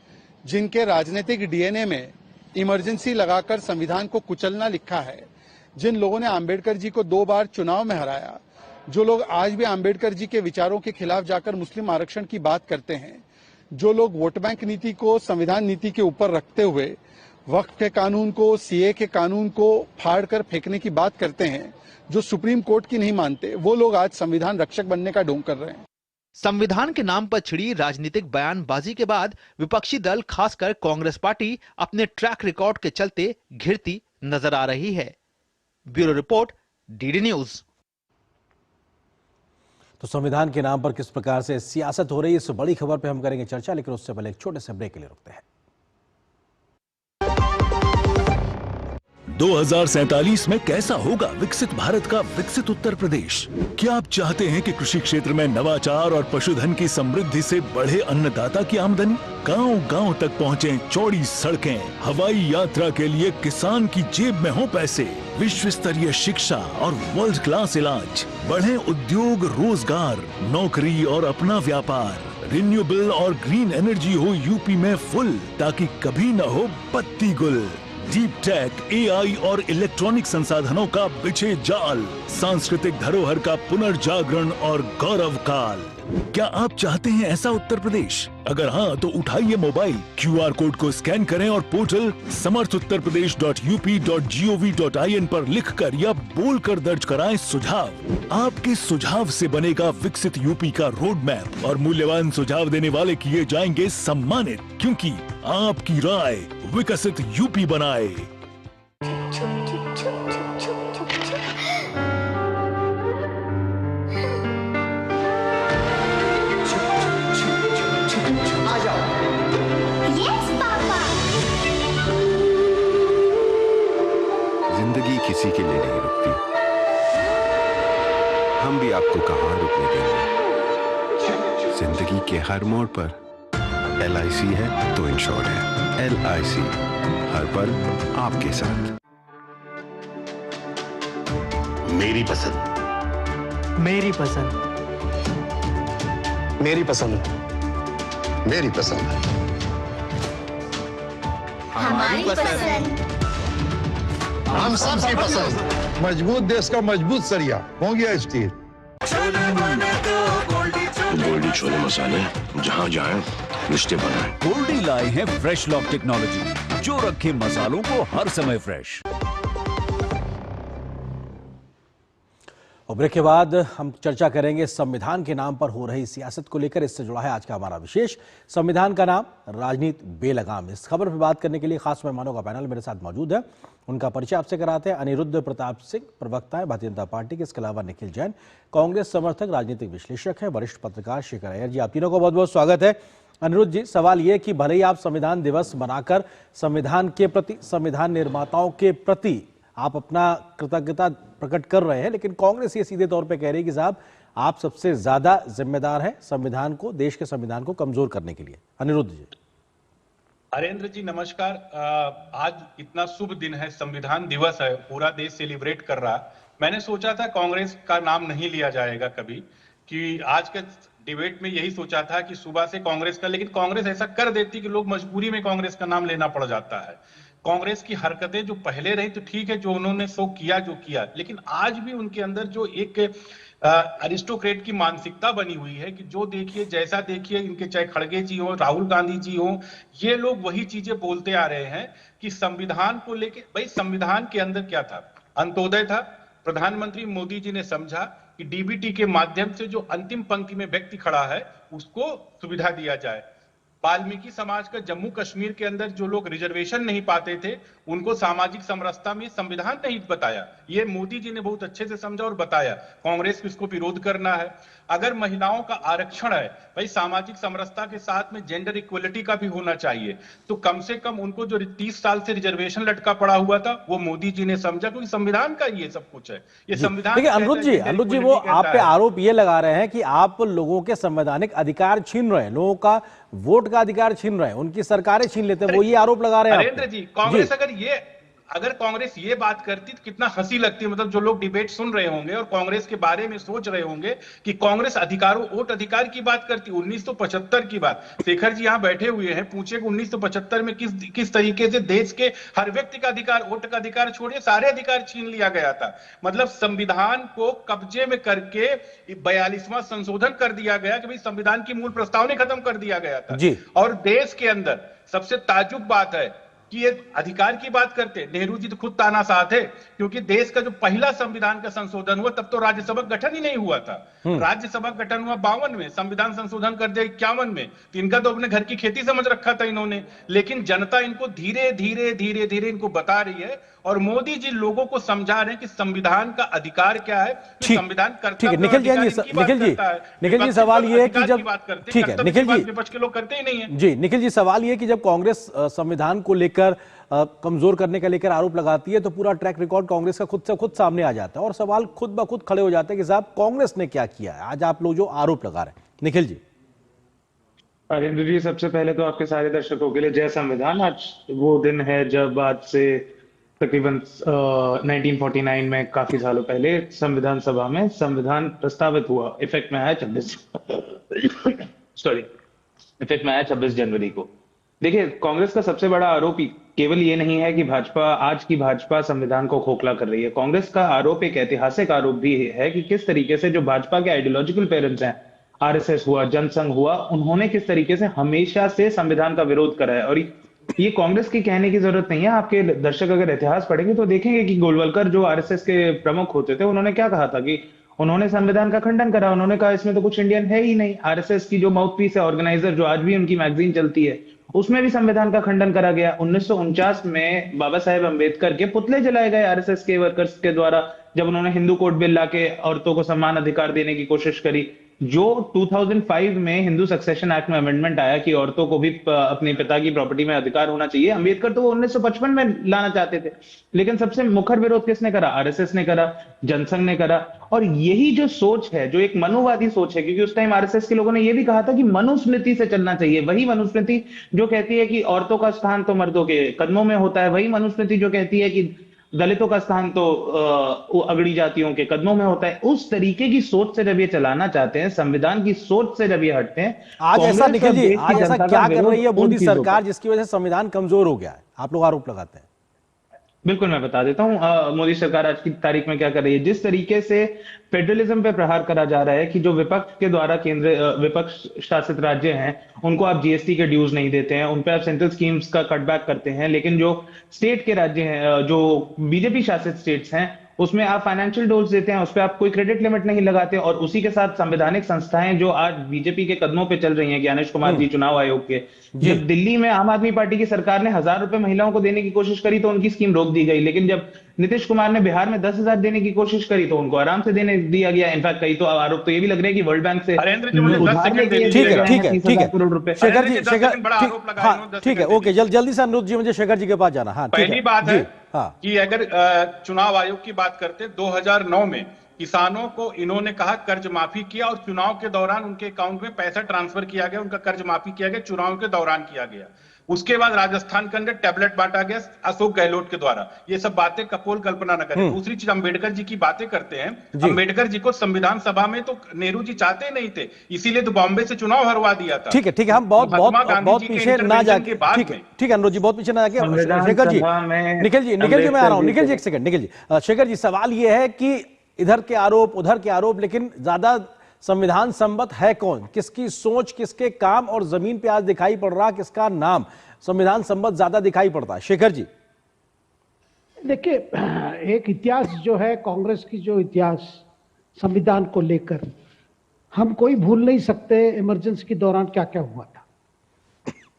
जिनके राजनीतिक डीएनए में इमरजेंसी लगाकर संविधान को कुचलना लिखा है, जिन लोगों ने आंबेडकर जी को 2 बार चुनाव में हराया, जो लोग आज भी आंबेडकर जी के विचारों के खिलाफ जाकर मुस्लिम आरक्षण की बात करते हैं, जो लोग वोट बैंक नीति को संविधान नीति के ऊपर रखते हुए वक्फ के कानून को, सीए के कानून को फाड़कर फेंकने की बात करते हैं, जो सुप्रीम कोर्ट की नहीं मानते, वो लोग आज संविधान रक्षक बनने का ढोंग कर रहे हैं। संविधान के नाम पर छिड़ी राजनीतिक बयानबाजी के बाद विपक्षी दल खासकर कांग्रेस पार्टी अपने ट्रैक रिकॉर्ड के चलते घिरती नजर आ रही है। Bureau report, DD news. तो संविधान के नाम पर किस प्रकार से सियासत हो रही है, इस बड़ी खबर पे हम करेंगे चर्चा, लेकिन उससे पहले एक छोटे से ब्रेक के लिए रुकते हैं। 2047 में कैसा होगा विकसित भारत का विकसित उत्तर प्रदेश? क्या आप चाहते हैं कि कृषि क्षेत्र में नवाचार और पशुधन की समृद्धि से बढ़े अन्नदाता की आमदनी, गांव-गांव तक पहुंचे चौड़ी सड़कें, हवाई यात्रा के लिए किसान की जेब में हो पैसे, विश्व स्तरीय शिक्षा और वर्ल्ड क्लास इलाज, बढ़े उद्योग, रोजगार, नौकरी और अपना व्यापार, रिन्यूएबल और ग्रीन एनर्जी हो यूपी में फुल, ताकि कभी न हो बत्ती गुल, डीप टेक, एआई और इलेक्ट्रॉनिक संसाधनों का बिछे जाल, सांस्कृतिक धरोहर का पुनर्जागरण और गौरव काल। क्या आप चाहते हैं ऐसा उत्तर प्रदेश? अगर हाँ, तो उठाइए मोबाइल, क्यूआर कोड को स्कैन करें और पोर्टल samarthuttarpradesh.up.gov.in पर लिखकर या बोलकर दर्ज कराएं सुझाव। आपके सुझाव से बनेगा विकसित यूपी का रोड मैप और मूल्यवान सुझाव देने वाले किए जाएंगे सम्मानित, क्योंकि आपकी राय विकसित यूपी बनाए। जिंदगी किसी के लिए नहीं रुकती, हम भी आपको कहां रुकने देंगे। जिंदगी के हर मोड़ पर LIC है तो इंश्योर है। LIC, हर पल आपके साथ। मेरी पसंद, मेरी पसंद, मेरी पसंद, मेरी पसंद, हमारी पसंद, हम सबकी पसंद। मजबूत देश का मजबूत सरिया मोंगिया स्टील। गोल्डी छोले मसाले, जहां जाएं रिश्ते बनाएं। गोल्डी लाए हैं फ्रेश लॉक टेक्नोलॉजी, जो रखे मसालों को हर समय फ्रेश। और ब्रेक के बाद हम चर्चा करेंगे संविधान के नाम पर हो रही सियासत को लेकर। इससे जुड़ा है आज का हमारा विशेष, संविधान का नाम, राजनीति बेलगाम। इस खबर पर बात करने के लिए खास मेहमानों का पैनल मेरे साथ मौजूद है। उनका परिचय आपसे कराते हैं। अनिरुद्ध प्रताप सिंह, प्रवक्ता है भारतीय जनता पार्टी के। इसके अलावा निखिल जैन, कांग्रेस समर्थक, राजनीतिक विश्लेषक है। वरिष्ठ पत्रकार शेखर अय्यर जी, आप तीनों को बहुत बहुत स्वागत है। अनिरुद्ध जी, सवाल ये कि भले ही आप संविधान दिवस मनाकर संविधान के प्रति, संविधान निर्माताओं के प्रति आप अपना कृतज्ञता प्रकट कर रहे हैं, लेकिन कांग्रेस ये सीधे तौर पे कह रही है कि साहब आप सबसे ज्यादा जिम्मेदार हैं संविधान को, देश के संविधान को कमजोर करने के लिए। अनिरुद्ध जी। हरेंद्र जी नमस्कार। आज इतना शुभ दिन है, संविधान दिवस है, पूरा देश सेलिब्रेट कर रहा। मैंने सोचा था कांग्रेस का नाम नहीं लिया जाएगा कभी, कि आज के डिबेट में यही सोचा था कि सुबह से कांग्रेस का, लेकिन कांग्रेस ऐसा कर देती कि लोग मजबूरी में कांग्रेस का नाम लेना पड़ जाता है। कांग्रेस की हरकतें जो पहले रही तो ठीक है, जो उन्होंने सो किया जो किया, लेकिन आज भी उनके अंदर जो एक अरिस्टोक्रेट की मानसिकता बनी हुई है कि जो देखिए जैसा देखिए, इनके चाहे खड़गे जी हो, राहुल गांधी जी हो, ये लोग वही चीजें बोलते आ रहे हैं कि संविधान को लेके, भाई संविधान के अंदर क्या था? अंत्योदय था। प्रधानमंत्री मोदी जी ने समझा कि डीबीटी के माध्यम से जो अंतिम पंक्ति में व्यक्ति खड़ा है उसको सुविधा दिया जाए। वाल्मीकि समाज का जम्मू कश्मीर के अंदर जो लोग रिजर्वेशन नहीं पाते थे उनको सामाजिक समरसता में संविधान नहीं बताया, ये मोदी जी ने बहुत अच्छे से समझा और बताया। कांग्रेस को इसको विरोध करना है। अगर महिलाओं का आरक्षण है, भाई सामाजिक समरसता के साथ में जेंडर इक्वलिटी का भी होना चाहिए, तो कम से कम उनको जो 30 साल से रिजर्वेशन लटका पड़ा हुआ था वो मोदी जी ने समझा, क्योंकि संविधान का ये सब कुछ है, ये संविधान। देखिए अनुज जी वो आप पे आरोप ये लगा रहे हैं कि आप लोगों के संवैधानिक अधिकार छीन रहे हैं, लोगों का वोट का अधिकार छीन रहे हैं, उनकी सरकारें छीन लेते हैं, वो ये आरोप लगा रहे हैं। नरेंद्र जी, कांग्रेस अगर कांग्रेस ये बात करती तो कितना हंसी लगती है। मतलब जो लोग डिबेट सुन रहे होंगे और कांग्रेस के बारे में सोच रहे होंगे कि कांग्रेस वोट अधिकार की बात करती। 1975 की बात, शेखर जी यहाँ बैठे हुए हैं, पूछे कि 1975 में किस तरीके से देश के हर व्यक्ति का अधिकार, वोट का अधिकार छोड़िए सारे अधिकार छीन लिया गया था। मतलब संविधान को कब्जे में करके 42वां संशोधन कर दिया गया कि भाई संविधान की मूल प्रस्तावना खत्म कर दिया गया था। और देश के अंदर सबसे ताज्जुब बात है कि ये अधिकार की बात करते, नेहरू जी तो खुद तानाशाह थे, क्योंकि देश का जो पहला संविधान का संशोधन हुआ तब तो राज्यसभा गठन ही नहीं हुआ था। राज्यसभा गठन हुआ 52 में, संविधान संशोधन कर दिया 51 में। तो इनका तो अपने घर की खेती समझ रखा था इन्होंने, लेकिन जनता इनको धीरे धीरे धीरे धीरे इनको बता रही है और मोदी जी लोगों को समझा रहे हैं कि संविधान का अधिकार क्या है, संविधान करता है। निखिल जी सवाल ये है कि जब ठीक है निखिल जी, विपक्ष के लोग करते ही नहीं है जी। निखिल जी सवाल ये है कि जब कांग्रेस संविधान को लेकर कमजोर करने का लेकर आरोप लगाती है तो पूरा ट्रैक रिकॉर्ड कांग्रेस का खुद सामने आ जाता है और सवाल खुद ब खुद खड़े हो जाते हैं कि साहब कांग्रेस ने क्या किया है। आज आप लोग जो आरोप लगा रहे हैं, निखिल जी। अरिंदर जी, सबसे पहले तो आपके सारे दर्शकों के लिए जय संविधान। आज वो दिन है जब आज से तकरीबन 1949 में, काफी सालों पहले, संविधान सभा में संविधान प्रस्तावित हुआ, इफेक्ट में आया 26 जनवरी को। देखिए, कांग्रेस का सबसे बड़ा आरोप केवल ये नहीं है कि आज की भाजपा संविधान को खोखला कर रही है। कांग्रेस का आरोप एक ऐतिहासिक आरोप भी है कि किस तरीके से जो भाजपा के आइडियोलॉजिकल पेरेंट्स हैं, आरएसएस हुआ, जनसंघ हुआ, उन्होंने किस तरीके से हमेशा से संविधान का विरोध करा है। और ये कांग्रेस की कहने की जरूरत नहीं है। आपके दर्शक अगर इतिहास पढ़ेंगे तो देखेंगे कि गोलवलकर जो आरएसएस के प्रमुख होते थे, उन्होंने क्या कहा था कि उन्होंने संविधान का खंडन करा। उन्होंने कहा इसमें तो कुछ इंडियन है ही नहीं। आरएसएस की जो माउथपीस है, ऑर्गेनाइजर, जो आज भी उनकी मैगजीन चलती है, उसमें भी संविधान का खंडन करा गया। 1949 में बाबा साहेब अंबेडकर के पुतले जलाए गए आरएसएस के वर्कर्स के द्वारा, जब उन्होंने हिंदू कोड बिल लाके औरतों को समान अधिकार देने की कोशिश करी। जो 2005 में हिंदू सक्सेशन एक्ट में अमेंडमेंट आया कि औरतों को भी अपने पिता की प्रॉपर्टी में अधिकार होना चाहिए, अंबेडकर तो वो 1955 में लाना चाहते थे, लेकिन सबसे मुखर विरोध किसने करा? आरएसएस ने करा, जनसंघ ने करा। और यही जो सोच है, जो एक मनुवादी सोच है, क्योंकि उस टाइम आरएसएस के लोगों ने यह भी कहा था कि मनुस्मृति से चलना चाहिए, वही मनुस्मृति जो कहती है कि औरतों का स्थान तो मर्दों के कदमों में होता है, वही मनुस्मृति जो कहती है कि दलितों का स्थान तो अगड़ी जातियों के कदमों में होता है। उस तरीके की सोच से जब ये चलाना चाहते हैं, संविधान की सोच से जब ये हटते हैं, आज ऐसा निखिल जी, आज ऐसा क्या कर रही है मोदी सरकार जिसकी वजह से संविधान कमजोर हो गया है? आप लोग आरोप लगाते हैं। बिल्कुल, मैं बता देता हूं मोदी सरकार आज की तारीख में क्या कर रही है। जिस तरीके से फेडरलिज्म पे प्रहार करा जा रहा है कि जो विपक्ष के द्वारा विपक्ष शासित राज्य हैं, उनको आप जीएसटी के ड्यूज नहीं देते हैं, उन पे आप सेंट्रल स्कीम्स का कटबैक करते हैं, लेकिन जो स्टेट के राज्य हैं, जो बीजेपी शासित स्टेट्स हैं, उसमें आप फाइनेंशियल डोज देते हैं, उस पर आप कोई क्रेडिट लिमिट नहीं लगाते। और उसी के साथ संवैधानिक संस्थाएं जो आज बीजेपी के कदमों पे चल रही हैं, ज्ञानेश कुमार जी चुनाव आयोग के, जब दिल्ली में आम आदमी पार्टी की सरकार ने 1000 रुपए महिलाओं को देने की कोशिश करी तो उनकी स्कीम रोक दी गई, लेकिन जब नीतीश कुमार ने बिहार में 10,000 देने की कोशिश करी तो उनको आराम से देने दिया गया। इनफैक्ट कई तो आरोप तो ये भी लग रहे हैं कि वर्ल्ड बैंक से करोड़ रुपए। शेखर जी, ठीक है, ओके, जल्दी से अनुरोध जी, मुझे शेखर जी के पास जाना। हाँ, पहली बात है कि अगर चुनाव आयोग की बात करते, 2009 में किसानों को इन्होंने कहा कर्ज माफी किया और चुनाव के दौरान उनके अकाउंट में पैसा ट्रांसफर किया गया, उनका कर्ज माफी किया गया, चुनाव के दौरान किया गया। उसके बाद राजस्थान के अंदर टैबलेट बांटा गया अशोक गहलोत के द्वारा। ये सब बातें कपोल कल्पना न करें। दूसरी चीज, अम्बेडकर जी की बातें करते हैं। अम्बेडकर जी को संविधान सभा में तो नेहरू जी चाहते नहीं थे, इसीलिए तो बॉम्बे से चुनाव हरवा दिया था। ठीक है, हम बहुत पीछे ना जाके, ठीक है अनुरोध जी, बहुत पीछे ना जाके, शेखर जी, निखिल जी मैं आ रहा हूं, निखिल जी एक सेकंड, निखिल जी, शेखर जी, सवाल ये है कि इधर के आरोप उधर के आरोप, लेकिन ज्यादा संविधान सम्मत है कौन? किसकी सोच, किसके काम और जमीन पे आज दिखाई पड़ रहा किसका नाम संविधान सम्मत ज्यादा दिखाई पड़ता है? शेखर जी देखिए, एक इतिहास जो है कांग्रेस की, जो इतिहास संविधान को लेकर हम कोई भूल नहीं सकते इमरजेंसी के दौरान क्या क्या हुआ था।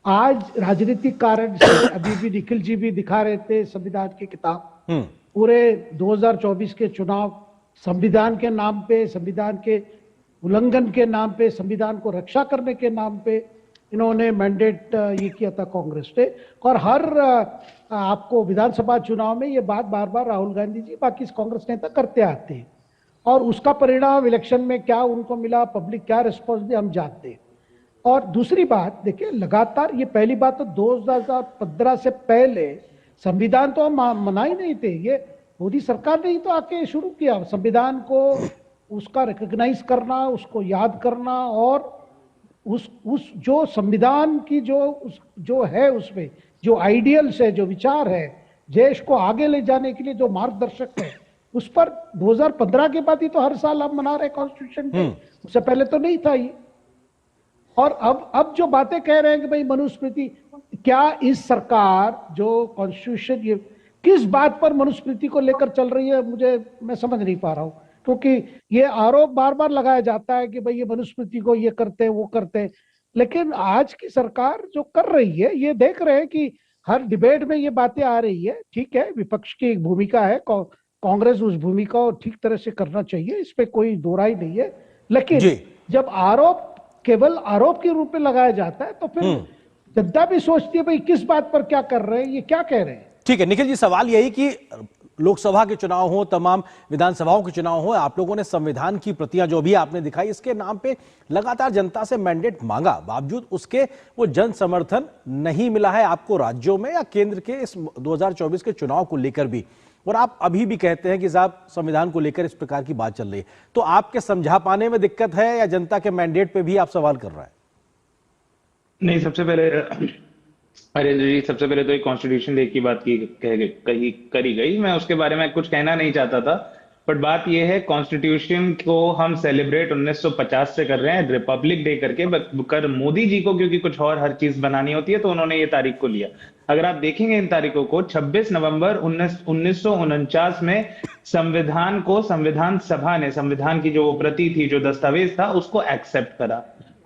आज राजनीतिक कारण से अभी भी निखिल जी भी दिखा रहे थे संविधान की किताब, पूरे 2024 के चुनाव संविधान के नाम पे, संविधान के उल्लंघन के नाम पे, संविधान को रक्षा करने के नाम पे इन्होंने मैंडेट ये किया था कांग्रेस ने। और हर आपको विधानसभा चुनाव में ये बात बार बार राहुल गांधी जी बाकी कांग्रेस नेता करते आते हैं, और उसका परिणाम इलेक्शन में क्या उनको मिला, पब्लिक क्या रिस्पॉन्स दी, हम जानते हैं। और दूसरी बात देखिए, लगातार ये पहली बात तो 2015 से पहले संविधान तो हम मना ही नहीं थे, ये मोदी सरकार ने ही तो आके शुरू किया संविधान को, उसका रिकॉग्नाइज करना, उसको याद करना, और उस जो संविधान की जो है उसमें जो आइडियल्स है, जो विचार है, देश को आगे ले जाने के लिए जो मार्गदर्शक है, उस पर 2015 के बाद ही तो हर साल हम मना रहे कॉन्स्टिट्यूशन डे, उससे पहले तो नहीं था ये। और अब जो बातें कह रहे हैं कि भाई मनुस्मृति, क्या इस सरकार जो कॉन्स्टिट्यूशन ये किस बात पर मनुस्मृति को लेकर चल रही है, मैं समझ नहीं पा रहा हूं, क्योंकि ये आरोप बार बार लगाया जाता है कि भाई ये मनुस्मृति को ये करते हैं वो करते हैं, लेकिन आज की सरकार जो कर रही है, ये देख रहे हैं कि हर डिबेट में ये बातें आ रही है। ठीक है, विपक्ष की एक भूमिका है, कांग्रेस उस भूमिका को ठीक तरह से करना चाहिए, इस पे कोई दो राय नहीं है, लेकिन जब आरोप केवल आरोप के रूप में लगाया जाता है तो फिर जनता भी सोचती है भाई किस बात पर क्या कर रहे हैं, ये क्या कह रहे हैं। ठीक है निखिल जी, सवाल यही कि लोकसभा के चुनाव हो, तमाम विधानसभाओं के चुनाव हो, आप लोगों ने संविधान की प्रतियां जो भी आपने दिखाई, इसके नाम पे लगातार जनता से मैंडेट मांगा, बावजूद उसके वो जन समर्थन नहीं मिला है आपको राज्यों में या केंद्र के इस 2024 के चुनाव को लेकर भी, और आप अभी भी कहते हैं कि साहब संविधान को लेकर इस प्रकार की बात चल रही है, तो आपके समझा पाने में दिक्कत है या जनता के मैंडेट पे भी आप सवाल कर रहे हैं? नहीं, सबसे पहले अरेंद्र जी, सबसे पहले तो एक कॉन्स्टिट्यूशन डे की बात करी गई, मैं उसके बारे में कुछ कहना नहीं चाहता था, बट बात यह है कॉन्स्टिट्यूशन को हम सेलिब्रेट 1950 से कर रहे हैं रिपब्लिक डे करके, कर मोदी जी को क्योंकि कुछ और हर चीज बनानी होती है तो उन्होंने ये तारीख को लिया। अगर आप देखेंगे इन तारीखों को, 26 नवंबर 1949 में संविधान को संविधान सभा ने, संविधान की जो प्रति थी, जो दस्तावेज था, उसको एक्सेप्ट करा,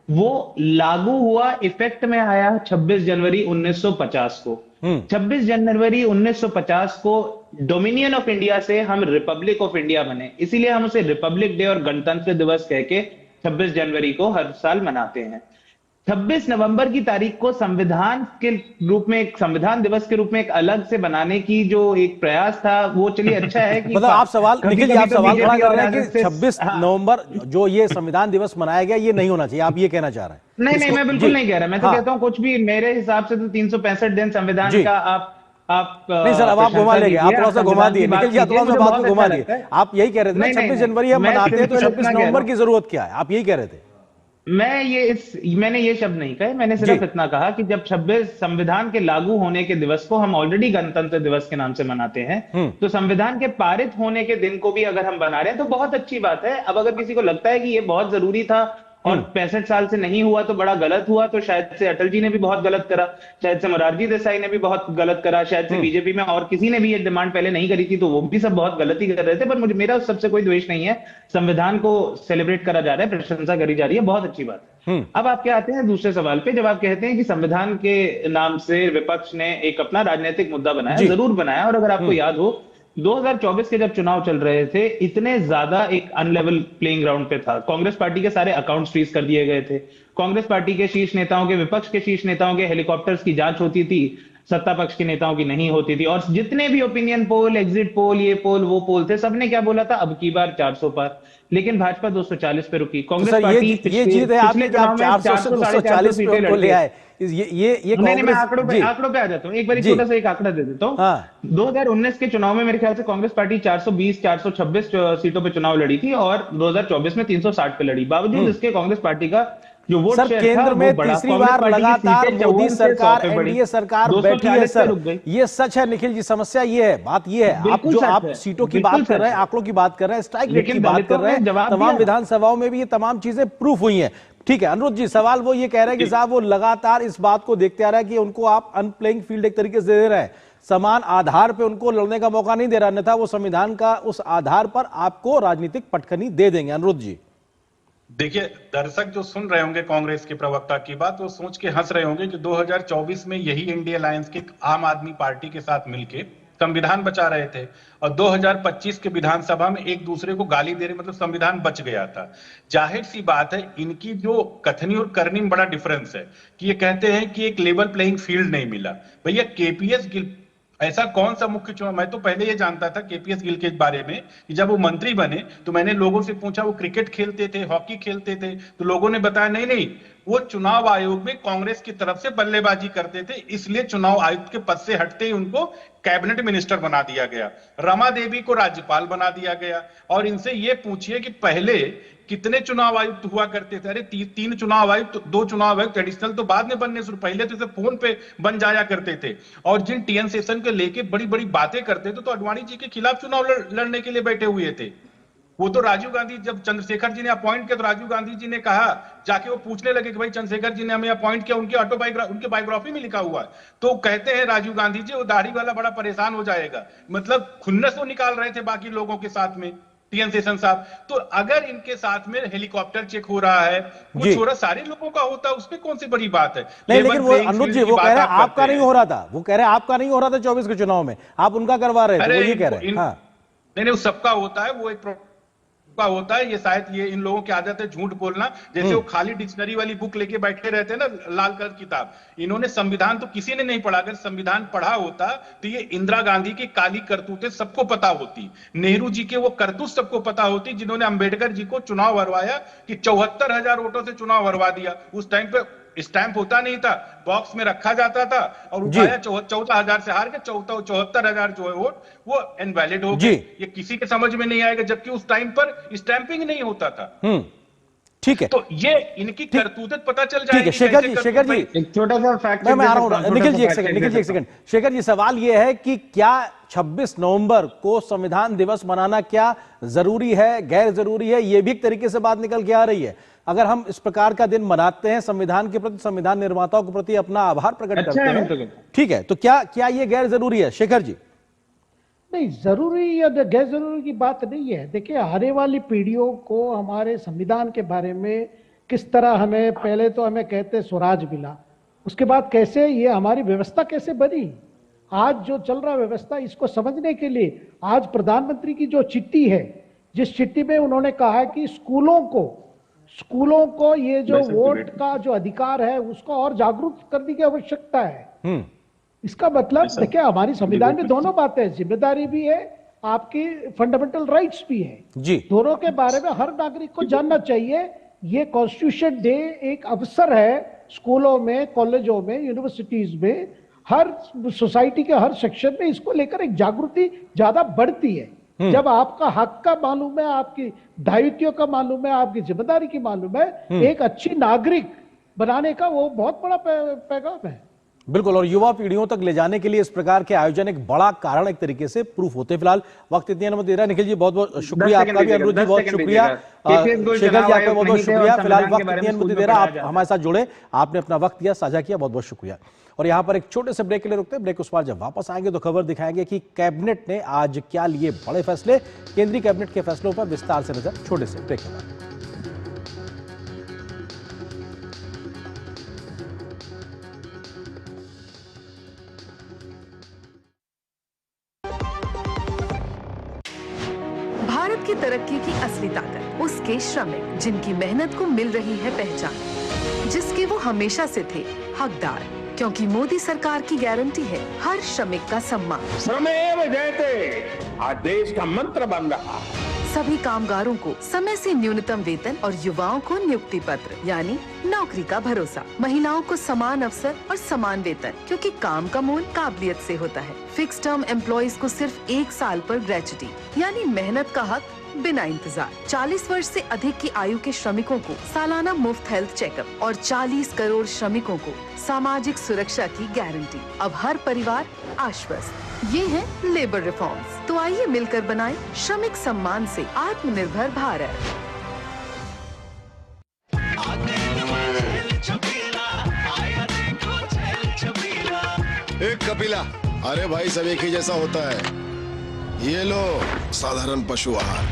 वो लागू हुआ, इफेक्ट में आया 26 जनवरी 1950 को। 26 जनवरी 1950 को डोमिनियन ऑफ इंडिया से हम रिपब्लिक ऑफ इंडिया बने, इसीलिए हम उसे रिपब्लिक डे और गणतंत्र दिवस कह के 26 जनवरी को हर साल मनाते हैं। 26 नवंबर की तारीख को संविधान के रूप में, एक संविधान दिवस के रूप में एक अलग से बनाने की जो एक प्रयास था, वो चलिए अच्छा है कि मतलब आप सवाल निखिल जी, आप सवाल खड़ा कर रहे हैं कि 26 नवंबर जो ये संविधान दिवस मनाया गया, ये नहीं होना चाहिए, आप ये कहना चाह रहे हैं? नहीं, मैं बिल्कुल नहीं कह रहा, मैं तो कहता हूँ कुछ भी, मेरे हिसाब से तो 365 दिन संविधान का आप नहीं सर, अब आप घुमा लेंगे, आप थोड़ा सा घुमा दिए निखिल जी, थोड़ा सा बात को घुमा दिए। आप यही कह रहे थे 26 जनवरी हम मनाते हैं तो 26 नवंबर की जरूरत क्या है, आप यही कह रहे थे? मैंने ये शब्द नहीं कहे, मैंने सिर्फ इतना कहा कि जब 26 संविधान के लागू होने के दिवस को हम ऑलरेडी गणतंत्र दिवस के नाम से मनाते हैं, तो संविधान के पारित होने के दिन को भी अगर हम बना रहे हैं तो बहुत अच्छी बात है। अब अगर किसी को लगता है कि ये बहुत जरूरी था और 65 साल से नहीं हुआ तो बड़ा गलत हुआ, तो शायद से अटल जी ने भी बहुत गलत करा, शायद से मोरारजी देसाई ने भी बहुत गलत करा, शायद से बीजेपी में और किसी ने भी ये डिमांड पहले नहीं करी थी तो वो भी सब बहुत गलती कर रहे थे, पर मेरा उस सबसे कोई द्वेष नहीं है। संविधान को सेलिब्रेट करा जा रहा है, प्रशंसा करी जा रही है, बहुत अच्छी बात है। अब आप क्या आते हैं दूसरे सवाल पे, जब आप कहते हैं कि संविधान के नाम से विपक्ष ने एक अपना राजनीतिक मुद्दा बनाया, जरूर बनाया, और अगर आपको याद हो 2024 के जब चुनाव चल रहे थे, इतने ज्यादा एक अनलेवल प्लेइंग ग्राउंड पे था, कांग्रेस पार्टी के सारे अकाउंट्स फ्रीज कर दिए गए थे, कांग्रेस पार्टी के शीर्ष नेताओं के, विपक्ष के शीर्ष नेताओं के हेलीकॉप्टर्स की जांच होती थी, सत्ता पक्ष के नेताओं की नहीं होती थी। और जितने भी ओपिनियन पोल, एग्जिट पोल, ये पोल वो पोल थे, सबने क्या बोला था, अब की बार 400 पर, लेकिन भाजपा 240 पे रुकी। कांग्रेस पार्टी ये जीत है आपने कि आप 400 से 240 पे उनको ले आए। ये मैं आंकड़ों पे आ जाता हूँ, एक बार छोटा सा एक आंकड़ा दे देता हूँ। 2019 के चुनाव में मेरे ख्याल से कांग्रेस पार्टी 420-426 सीटों पे चुनाव लड़ी थी और 2024 में 360 पे लड़ी। बावजूद इसके कांग्रेस पार्टी का जो वोट सर केंद्र में तीसरी बार लगातार मोदी सरकार, एनडीए सरकार बैठी है सर, ये सच है निखिल जी। समस्या ये है, बात ये है, आप सीटों की बात कर रहे हैं, आंकड़ों की बात कर रहे हैं, स्ट्राइक रेट की बात कर रहे हैं, तमाम विधानसभाओं में भी ये तमाम चीजें प्रूफ हुई हैं। ठीक है अनिरुद्ध जी, सवाल वो ये कह रहे हैं कि साहब वो लगातार इस बात को देखते आ रहा है कि उनको आप अनप्लेइंग फील्ड एक तरीके से दे रहे हैं, समान आधार पे उनको लड़ने का मौका नहीं दे रहा, अन्यथा वो संविधान का उस आधार पर आपको राजनीतिक पटखनी दे देंगे। अनिरुद्ध जी देखिए, दर्शक जो सुन रहे होंगे कांग्रेस के प्रवक्ता की बात, वो सोच के हंस रहे होंगे कि 2024 में यही इंडिया अलायंस के आम आदमी पार्टी के साथ मिलके संविधान बचा रहे थे और 2025 के विधानसभा में एक दूसरे को गाली दे रहे, मतलब संविधान बच गया था। जाहिर सी बात है, इनकी जो कथनी और करनी में बड़ा डिफरेंस है कि ये कहते हैं कि एक लेवल प्लेइंग फील्ड नहीं मिला। भैया केपीएस गिल ऐसा कौन सा मुख्य चुनाव, मैं तो पहले ये जानता था केपीएस गिल के बारे में कि जब वो मंत्री बने तो मैंने लोगों से पूछा वो क्रिकेट खेलते थे, हॉकी खेलते थे, तो लोगों ने बताया नहीं नहीं वो चुनाव आयोग में कांग्रेस की तरफ से बल्लेबाजी करते थे, इसलिए चुनाव आयुक्त के पद से हटते ही उनको कैबिनेट मिनिस्टर बना दिया गया, रमा देवी को राज्यपाल बना दिया गया। और इनसे ये पूछिए कि पहले कितने चुनाव आयुक्त हुआ करते थे? अरे 3 चुनाव आयुक्त, 2 चुनाव आयुक्त एडिशनल तो बाद में बनने शुरू, पहले तो फोन पे बन जाया करते थे। और जिन टीएन सेशन के लेके बड़ी बड़ी बातें करते थे तो अडवाणी जी के खिलाफ चुनाव लड़ने के लिए बैठे हुए थे। वो तो राजीव गांधी, जब चंद्रशेखर जी ने अपॉइंट किया तो राजीव गांधी जी ने कहा, जाके वो पूछने लगे कि भाई चंद्रशेखर जी ने हमें अपॉइंट किया, उनकी उनकी बायोग्राफी में लिखा हुआ है। तो कहते हैं राजीव गांधी जी वो दाढ़ी वाला बड़ा परेशान हो जाएगा, मतलब खुन्नस वो निकाल रहे थे बाकी लोगों के साथ में टीएन सेशन साहब। तो अगर इनके साथ में हेलीकॉप्टर चेक हो रहा है, कुछ हो रहा, सारे लोगों का होता है, उसमें कौन सी बड़ी बात है? नहीं, लेकिन वो अनुज जी वो कह रहे हैं आपका नहीं हो रहा था, वो कह रहे हैं आपका नहीं हो रहा था 24 के चुनाव में, आप उनका करवा रहे थे, वो ये कह रहे हैं। नहीं, वो सबका होता है, वो एक का होता है। ये शायद ये इन लोगों की आदत है झूठ बोलना, जैसे वो खाली डिक्शनरी वाली बुक लेके बैठे रहते हैं ना, लाल कलर किताब। इन्होंने संविधान तो किसी ने नहीं पढ़ा, अगर संविधान पढ़ा होता तो ये इंदिरा गांधी की काली करतूतें सबको पता होती, नेहरू जी के वो करतूत सबको पता होती, जिन्होंने अंबेडकर जी को चुनाव हरवाया कि 74,000 वोटों से चुनाव हरवा दिया। उस टाइम पे स्टैंप होता नहीं था, बॉक्स में रखा जाता था और उठाया 14,000 से हार के 74,000 जो है वोट वो इनवैलिड हो गए। ये किसी के समझ में नहीं आएगा, जबकि उस टाइम पर स्टैंपिंग नहीं होता था। ठीक है, तो ये इनकी करतूतें पता चल जाएगी। शेखर जी एक छोटा सा फैक्ट मैं आ रहा हूं, निखिल जी एक सेकंड। शेखर जी सवाल ये है कि क्या 26 नवंबर को संविधान दिवस मनाना क्या जरूरी है, गैर जरूरी है? ये भी एक तरीके से बात निकल के आ रही है। अगर हम इस प्रकार का दिन मनाते हैं, संविधान के प्रति, संविधान निर्माताओं के प्रति अपना आभार प्रकट करते हैं, ठीक है, तो क्या ये गैर जरूरी है? शेखर जी नहीं, जरूरी या गैर जरूरी की बात नहीं है। देखिए, आने वाली पीढ़ियों को हमारे संविधान के बारे में किस तरह हमें, पहले तो हमें कहते स्वराज मिला, उसके बाद कैसे ये हमारी व्यवस्था कैसे बनी, आज जो चल रहा व्यवस्था, इसको समझने के लिए आज प्रधानमंत्री की जो चिट्ठी है, जिस चिट्ठी में उन्होंने कहा है कि स्कूलों को ये जो वोट का जो अधिकार है उसको और जागरूक करने की आवश्यकता है। इसका मतलब देखिए, हमारी संविधान में दोनों बातें हैं, जिम्मेदारी भी है, आपकी फंडामेंटल राइट्स भी है जी। दोनों के बारे में हर नागरिक को जानना चाहिए। ये कॉन्स्टिट्यूशन डे एक अवसर है, स्कूलों में, कॉलेजों में, यूनिवर्सिटीज में, हर सोसाइटी के हर सेक्शन में इसको लेकर एक जागृति ज्यादा बढ़ती है। जब आपका हक का मालूम है, आपकी दायित्व का मालूम है, आपकी जिम्मेदारी की मालूम है, एक अच्छी नागरिक बनाने का वो बहुत बड़ा पैगाम है। बिल्कुल, और युवा पीढ़ियों तक ले जाने के लिए इस प्रकार के आयोजन एक बड़ा कारण, एक तरीके से प्रूफ होते हैं। फिलहाल वक्त इतनी अनुमति दे रहा है। निखिल जी बहुत बहुत शुक्रिया आपका भी, अनिरुद्ध जी बहुत शुक्रिया, शेखर जी आपका बहुत बहुत शुक्रिया। फिलहाल वक्त इतनी अनुमति दे रहा, आप हमारे साथ जुड़े, आपने अपना वक्त दिया, साझा किया, बहुत बहुत शुक्रिया। और यहाँ पर एक छोटे से ब्रेक के लिए रुकते हैं, ब्रेक उस बार जब वापस आएंगे तो खबर दिखाएंगे कि कैबिनेट ने आज क्या लिए बड़े फैसले, केंद्रीय कैबिनेट के फैसलों पर विस्तार से नजर, छोटे से ब्रेक के बाद। भारत की तरक्की की असली ताकत उसके श्रमिक, जिनकी मेहनत को मिल रही है पहचान, जिसके वो हमेशा से थे हकदार, क्योंकि मोदी सरकार की गारंटी है हर श्रमिक का सम्मान। श्रमेव जयते आज देश का मंत्र बन रहा है। सभी कामगारों को समय से न्यूनतम वेतन और युवाओं को नियुक्ति पत्र यानी नौकरी का भरोसा। महिलाओं को समान अवसर और समान वेतन, क्योंकि काम का मोल काबिलियत से होता है। फिक्स टर्म एम्प्लॉइज को सिर्फ 1 साल पर ग्रेच्युटी यानी मेहनत का हक बिना इंतजार। 40 वर्ष से अधिक की आयु के श्रमिकों को सालाना मुफ्त हेल्थ चेकअप और 40 करोड़ श्रमिकों को सामाजिक सुरक्षा की गारंटी। अब हर परिवार आश्वस्त। ये है लेबर रिफॉर्म्स। तो आइए मिलकर बनाएं श्रमिक सम्मान से आत्मनिर्भर भारत। एक कपिला, अरे भाई सब एक ही जैसा होता है। ये लो साधारण पशु आहार।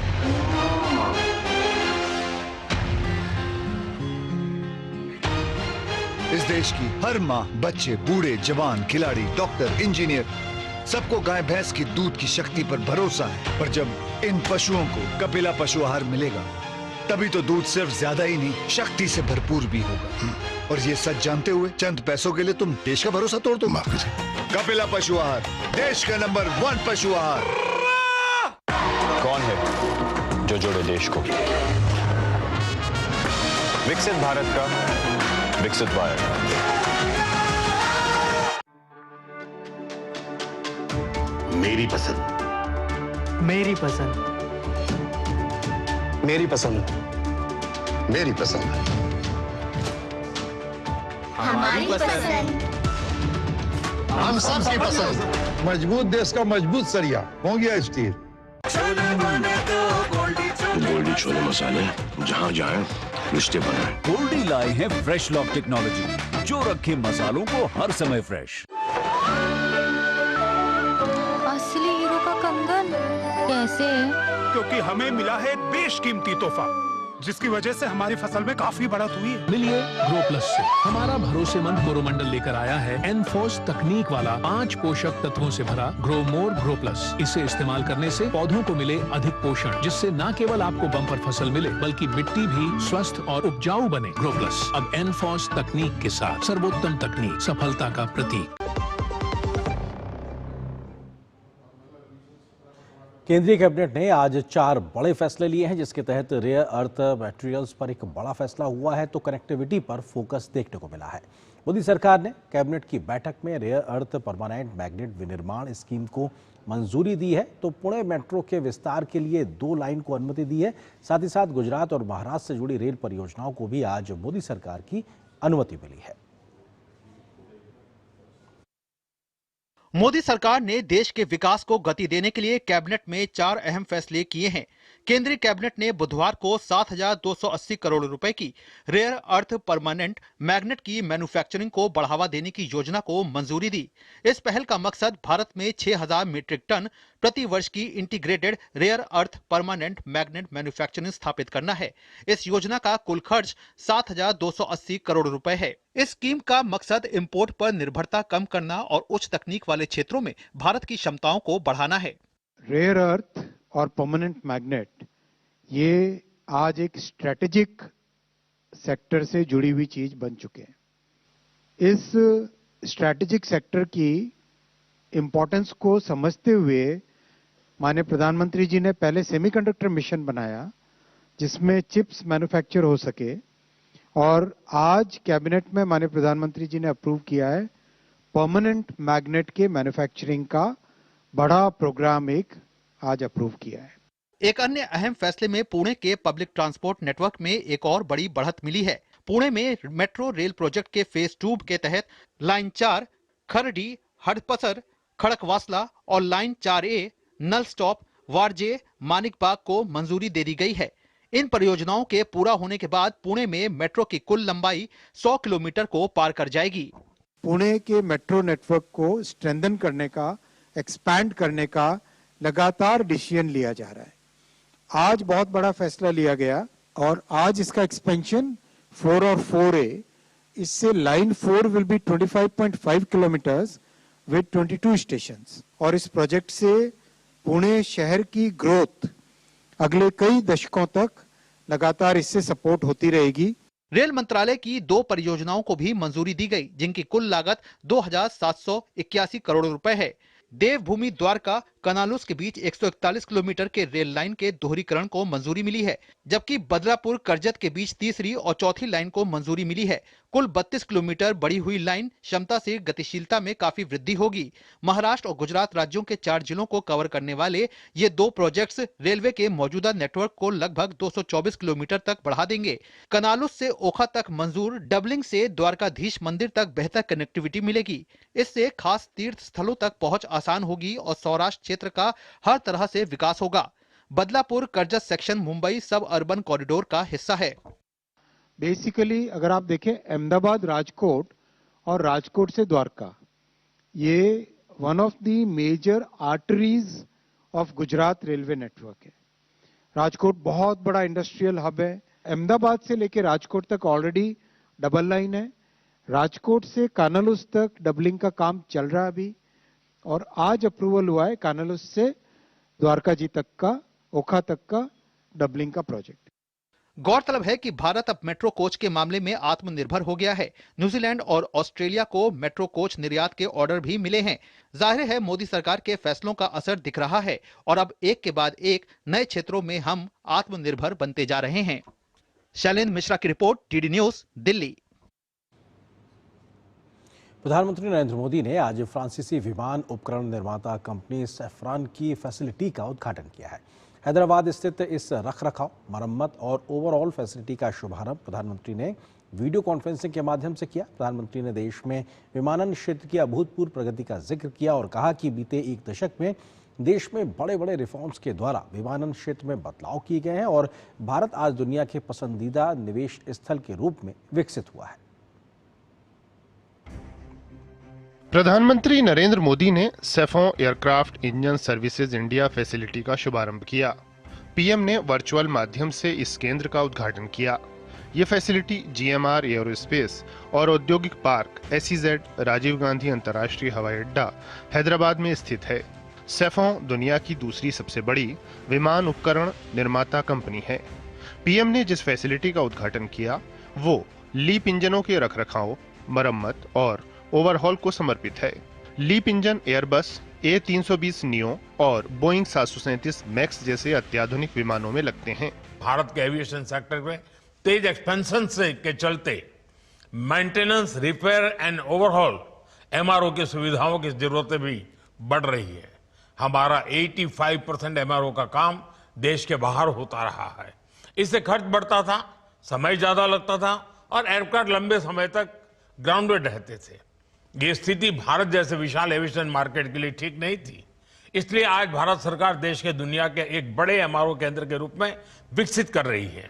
इस देश की हर माँ, बच्चे, बूढ़े, जवान, खिलाड़ी, डॉक्टर, इंजीनियर, सबको गाय भैंस की दूध की शक्ति पर भरोसा है। पर जब इन पशुओं को कपिला पशु आहार मिलेगा, तभी तो दूध सिर्फ ज्यादा ही नहीं, शक्ति से भरपूर भी होगा। और ये सच जानते हुए चंद पैसों के लिए तुम देश का भरोसा तोड़ दो। कपिला पशु आहार, देश का नंबर 1 पशु आहार। कौन है जो जोड़े देश को? विकसित भारत का, विकसित भारत। मेरी पसंद, मेरी पसंद, मेरी पसंद, मेरी पसंद, हमारी पसंद, हम सबकी पसंद। मजबूत देश का मजबूत सरिया हो गया स्टील। गोल्डी छोले मसाले, जहाँ जाए रिश्ते बनाए। गोल्डी लाए हैं फ्रेश लॉक टेक्नोलॉजी, जो रखे मसालों को हर समय फ्रेश। असली हीरो का कंगन कैसे? क्योंकि हमें मिला है बेशकीमती तोहफा, जिसकी वजह से हमारी फसल में काफी बढ़त हुई है। मिलिए ग्रो प्लस से। हमारा भरोसेमंद कोरोमंडल लेकर आया है एनफोर्स तकनीक वाला 5 पोषक तत्वों से भरा ग्रो मोर ग्रो प्लस। इसे इस्तेमाल करने से पौधों को मिले अधिक पोषण, जिससे न केवल आपको बम्पर फसल मिले, बल्कि मिट्टी भी स्वस्थ और उपजाऊ बने। ग्रो प्लस अब एनफोर्स तकनीक के साथ सर्वोत्तम तकनीक, सफलता का प्रतीक। केंद्रीय कैबिनेट ने आज 4 बड़े फैसले लिए हैं, जिसके तहत रेयर अर्थ मटेरियल्स पर एक बड़ा फैसला हुआ है तो कनेक्टिविटी पर फोकस देखने को मिला है। मोदी सरकार ने कैबिनेट की बैठक में रेयर अर्थ परमानेंट मैग्नेट विनिर्माण स्कीम को मंजूरी दी है तो पुणे मेट्रो के विस्तार के लिए 2 लाइन को अनुमति दी है। साथ ही साथ गुजरात और महाराष्ट्र से जुड़ी रेल परियोजनाओं को भी आज मोदी सरकार की अनुमति मिली है। मोदी सरकार ने देश के विकास को गति देने के लिए कैबिनेट में 4 अहम फैसले किए हैं। केंद्रीय कैबिनेट ने बुधवार को 7,280 करोड़ रुपए की रेयर अर्थ परमानेंट मैग्नेट की मैन्युफैक्चरिंग को बढ़ावा देने की योजना को मंजूरी दी। इस पहल का मकसद भारत में 6,000 मीट्रिक टन प्रति वर्ष की integrated rare earth permanent magnet manufacturing स्थापित करना है। इस योजना का कुल खर्च 7,280 करोड़ रुपए है। इस स्कीम का मकसद इंपोर्ट पर निर्भरता कम करना और उच्च तकनीक वाले क्षेत्रों में भारत की क्षमताओं को बढ़ाना है। रेयर अर्थ और परमानेंट मैग्नेट ये आज एक स्ट्रेटेजिक सेक्टर से जुड़ी हुई चीज बन चुके हैं। इस स्ट्रेटेजिक सेक्टर की इंपॉर्टेंस को समझते हुए माननीय प्रधानमंत्री जी ने पहले सेमीकंडक्टर मिशन बनाया जिसमें चिप्स मैन्युफैक्चर हो सके, और आज कैबिनेट में माननीय प्रधानमंत्री जी ने अप्रूव किया है परमानेंट मैग्नेट के मैन्युफैक्चरिंग का बड़ा प्रोग्राम एक आज अप्रूव किया है। एक अन्य अहम फैसले में पुणे के पब्लिक ट्रांसपोर्ट नेटवर्क में एक और बड़ी बढ़त मिली है। पुणे में मेट्रो रेल प्रोजेक्ट के फेज 2 के तहत लाइन 4 खरडी हडपसर खड़कवासला और लाइन 4A नल स्टॉप वारजे मानिकबाग को मंजूरी दे दी गई है। इन परियोजनाओं के पूरा होने के बाद पुणे में मेट्रो की कुल लंबाई 100 किलोमीटर को पार कर जाएगी। पुणे के मेट्रो नेटवर्क को स्ट्रेंथन करने का, एक्सपैंड करने का लगातार डिसीजन लिया जा रहा है। आज बहुत बड़ा फैसला लिया गया और आज इसका एक्सपेंशन 4 और 4A, इससे line 4 will be 25.5 kilometres with 22 stations, और इस प्रोजेक्ट से पुणे शहर की ग्रोथ अगले कई दशकों तक लगातार इससे सपोर्ट होती रहेगी। रेल मंत्रालय की 2 परियोजनाओं को भी मंजूरी दी गई, जिनकी कुल लागत 2,781 करोड़ रुपए है। देवभूमि द्वारका कनालूस के बीच 141 किलोमीटर के रेल लाइन के दोहरीकरण को मंजूरी मिली है, जबकि बदलापुर करजत के बीच तीसरी और चौथी लाइन को मंजूरी मिली है। कुल 32 किलोमीटर बढ़ी हुई लाइन क्षमता से गतिशीलता में काफी वृद्धि होगी। महाराष्ट्र और गुजरात राज्यों के 4 जिलों को कवर करने वाले ये 2 प्रोजेक्ट्स रेलवे के मौजूदा नेटवर्क को लगभग 224 किलोमीटर तक बढ़ा देंगे। कनालूस से ओखा तक मंजूर डबलिंग से द्वारकाधीश मंदिर तक बेहतर कनेक्टिविटी मिलेगी। इससे खास तीर्थ स्थलों तक पहुंच आसान होगी और सौराष्ट्र क्षेत्र का हर तरह से विकास होगा। बदलापुर करजत सेक्शन मुंबई सब अर्बन कॉरिडोर का हिस्सा है। बेसिकली अगर आप देखें अहमदाबाद राजकोट और राजकोट से द्वारका, ये one of the major arteries of Gujarat railway network है। राजकोट बहुत बड़ा इंडस्ट्रियल हब है। अहमदाबाद से लेकर राजकोट तक ऑलरेडी डबल लाइन है। राजकोट से कानालूस तक डबलिंग का काम चल रहा है अभी, और आज अप्रूवल हुआ है कानालूस से द्वारका जी तक का, ओखा तक का डबलिंग का प्रोजेक्ट। गौरतलब है कि भारत अब मेट्रो कोच के मामले में आत्मनिर्भर हो गया है। न्यूजीलैंड और ऑस्ट्रेलिया को मेट्रो कोच निर्यात के ऑर्डर भी मिले हैं। जाहिर है मोदी सरकार के फैसलों का असर दिख रहा है और अब एक के बाद एक नए क्षेत्रों में हम आत्मनिर्भर बनते जा रहे हैं। शैलेंद्र मिश्रा की रिपोर्ट, डीडी न्यूज, दिल्ली। प्रधानमंत्री नरेंद्र मोदी ने आज फ्रांसीसी विमान उपकरण निर्माता कंपनी सैफरन की फैसिलिटी का उद्घाटन किया है। हैदराबाद स्थित इस रखरखाव, मरम्मत और ओवरऑल फैसिलिटी का शुभारंभ प्रधानमंत्री ने वीडियो कॉन्फ्रेंसिंग के माध्यम से किया। प्रधानमंत्री ने देश में विमानन क्षेत्र की अभूतपूर्व प्रगति का जिक्र किया और कहा कि बीते एक दशक में देश में बड़े बड़े रिफॉर्म्स के द्वारा विमानन क्षेत्र में बदलाव किए गए हैं और भारत आज दुनिया के पसंदीदा निवेश स्थल के रूप में विकसित हुआ है। प्रधानमंत्री नरेंद्र मोदी ने Safran aircraft engine services India facility का शुभारंभ किया। पीएम ने वर्चुअल माध्यम से इस केंद्र का उद्घाटन किया। ये फैसिलिटी जीएमआर एयरोस्पेस और औद्योगिक पार्क एसईजेड राजीव गांधी अंतर्राष्ट्रीय हवाई अड्डा हैदराबाद में स्थित है। सैफों दुनिया की दूसरी सबसे बड़ी विमान उपकरण निर्माता कंपनी है। पीएम ने जिस फैसिलिटी का उद्घाटन किया वो लीप इंजनों के रखरखाव, मरम्मत और ओवरहॉल को समर्पित है। LEAP engine Airbus A320 neo और बोइंग 737 मैक्स जैसे अत्याधुनिक विमानों में लगते हैं। भारत के एविएशन सेक्टर में तेज एक्सपेंशन के चलते maintenance, repair and overhaul MRO की सुविधाओं की जरूरतें भी बढ़ रही है। हमारा 85% एमआरओ का काम देश के बाहर होता रहा है। इससे खर्च बढ़ता था, समय ज्यादा लगता था और एयरक्राफ्ट लंबे समय तक ग्राउंडेड रहते थे। ये स्थिति भारत जैसे विशाल एविएशन मार्केट के लिए ठीक नहीं थी। इसलिए आज भारत सरकार देश के दुनिया के एक बड़े एमआरओ केंद्र के रूप में विकसित कर रही है।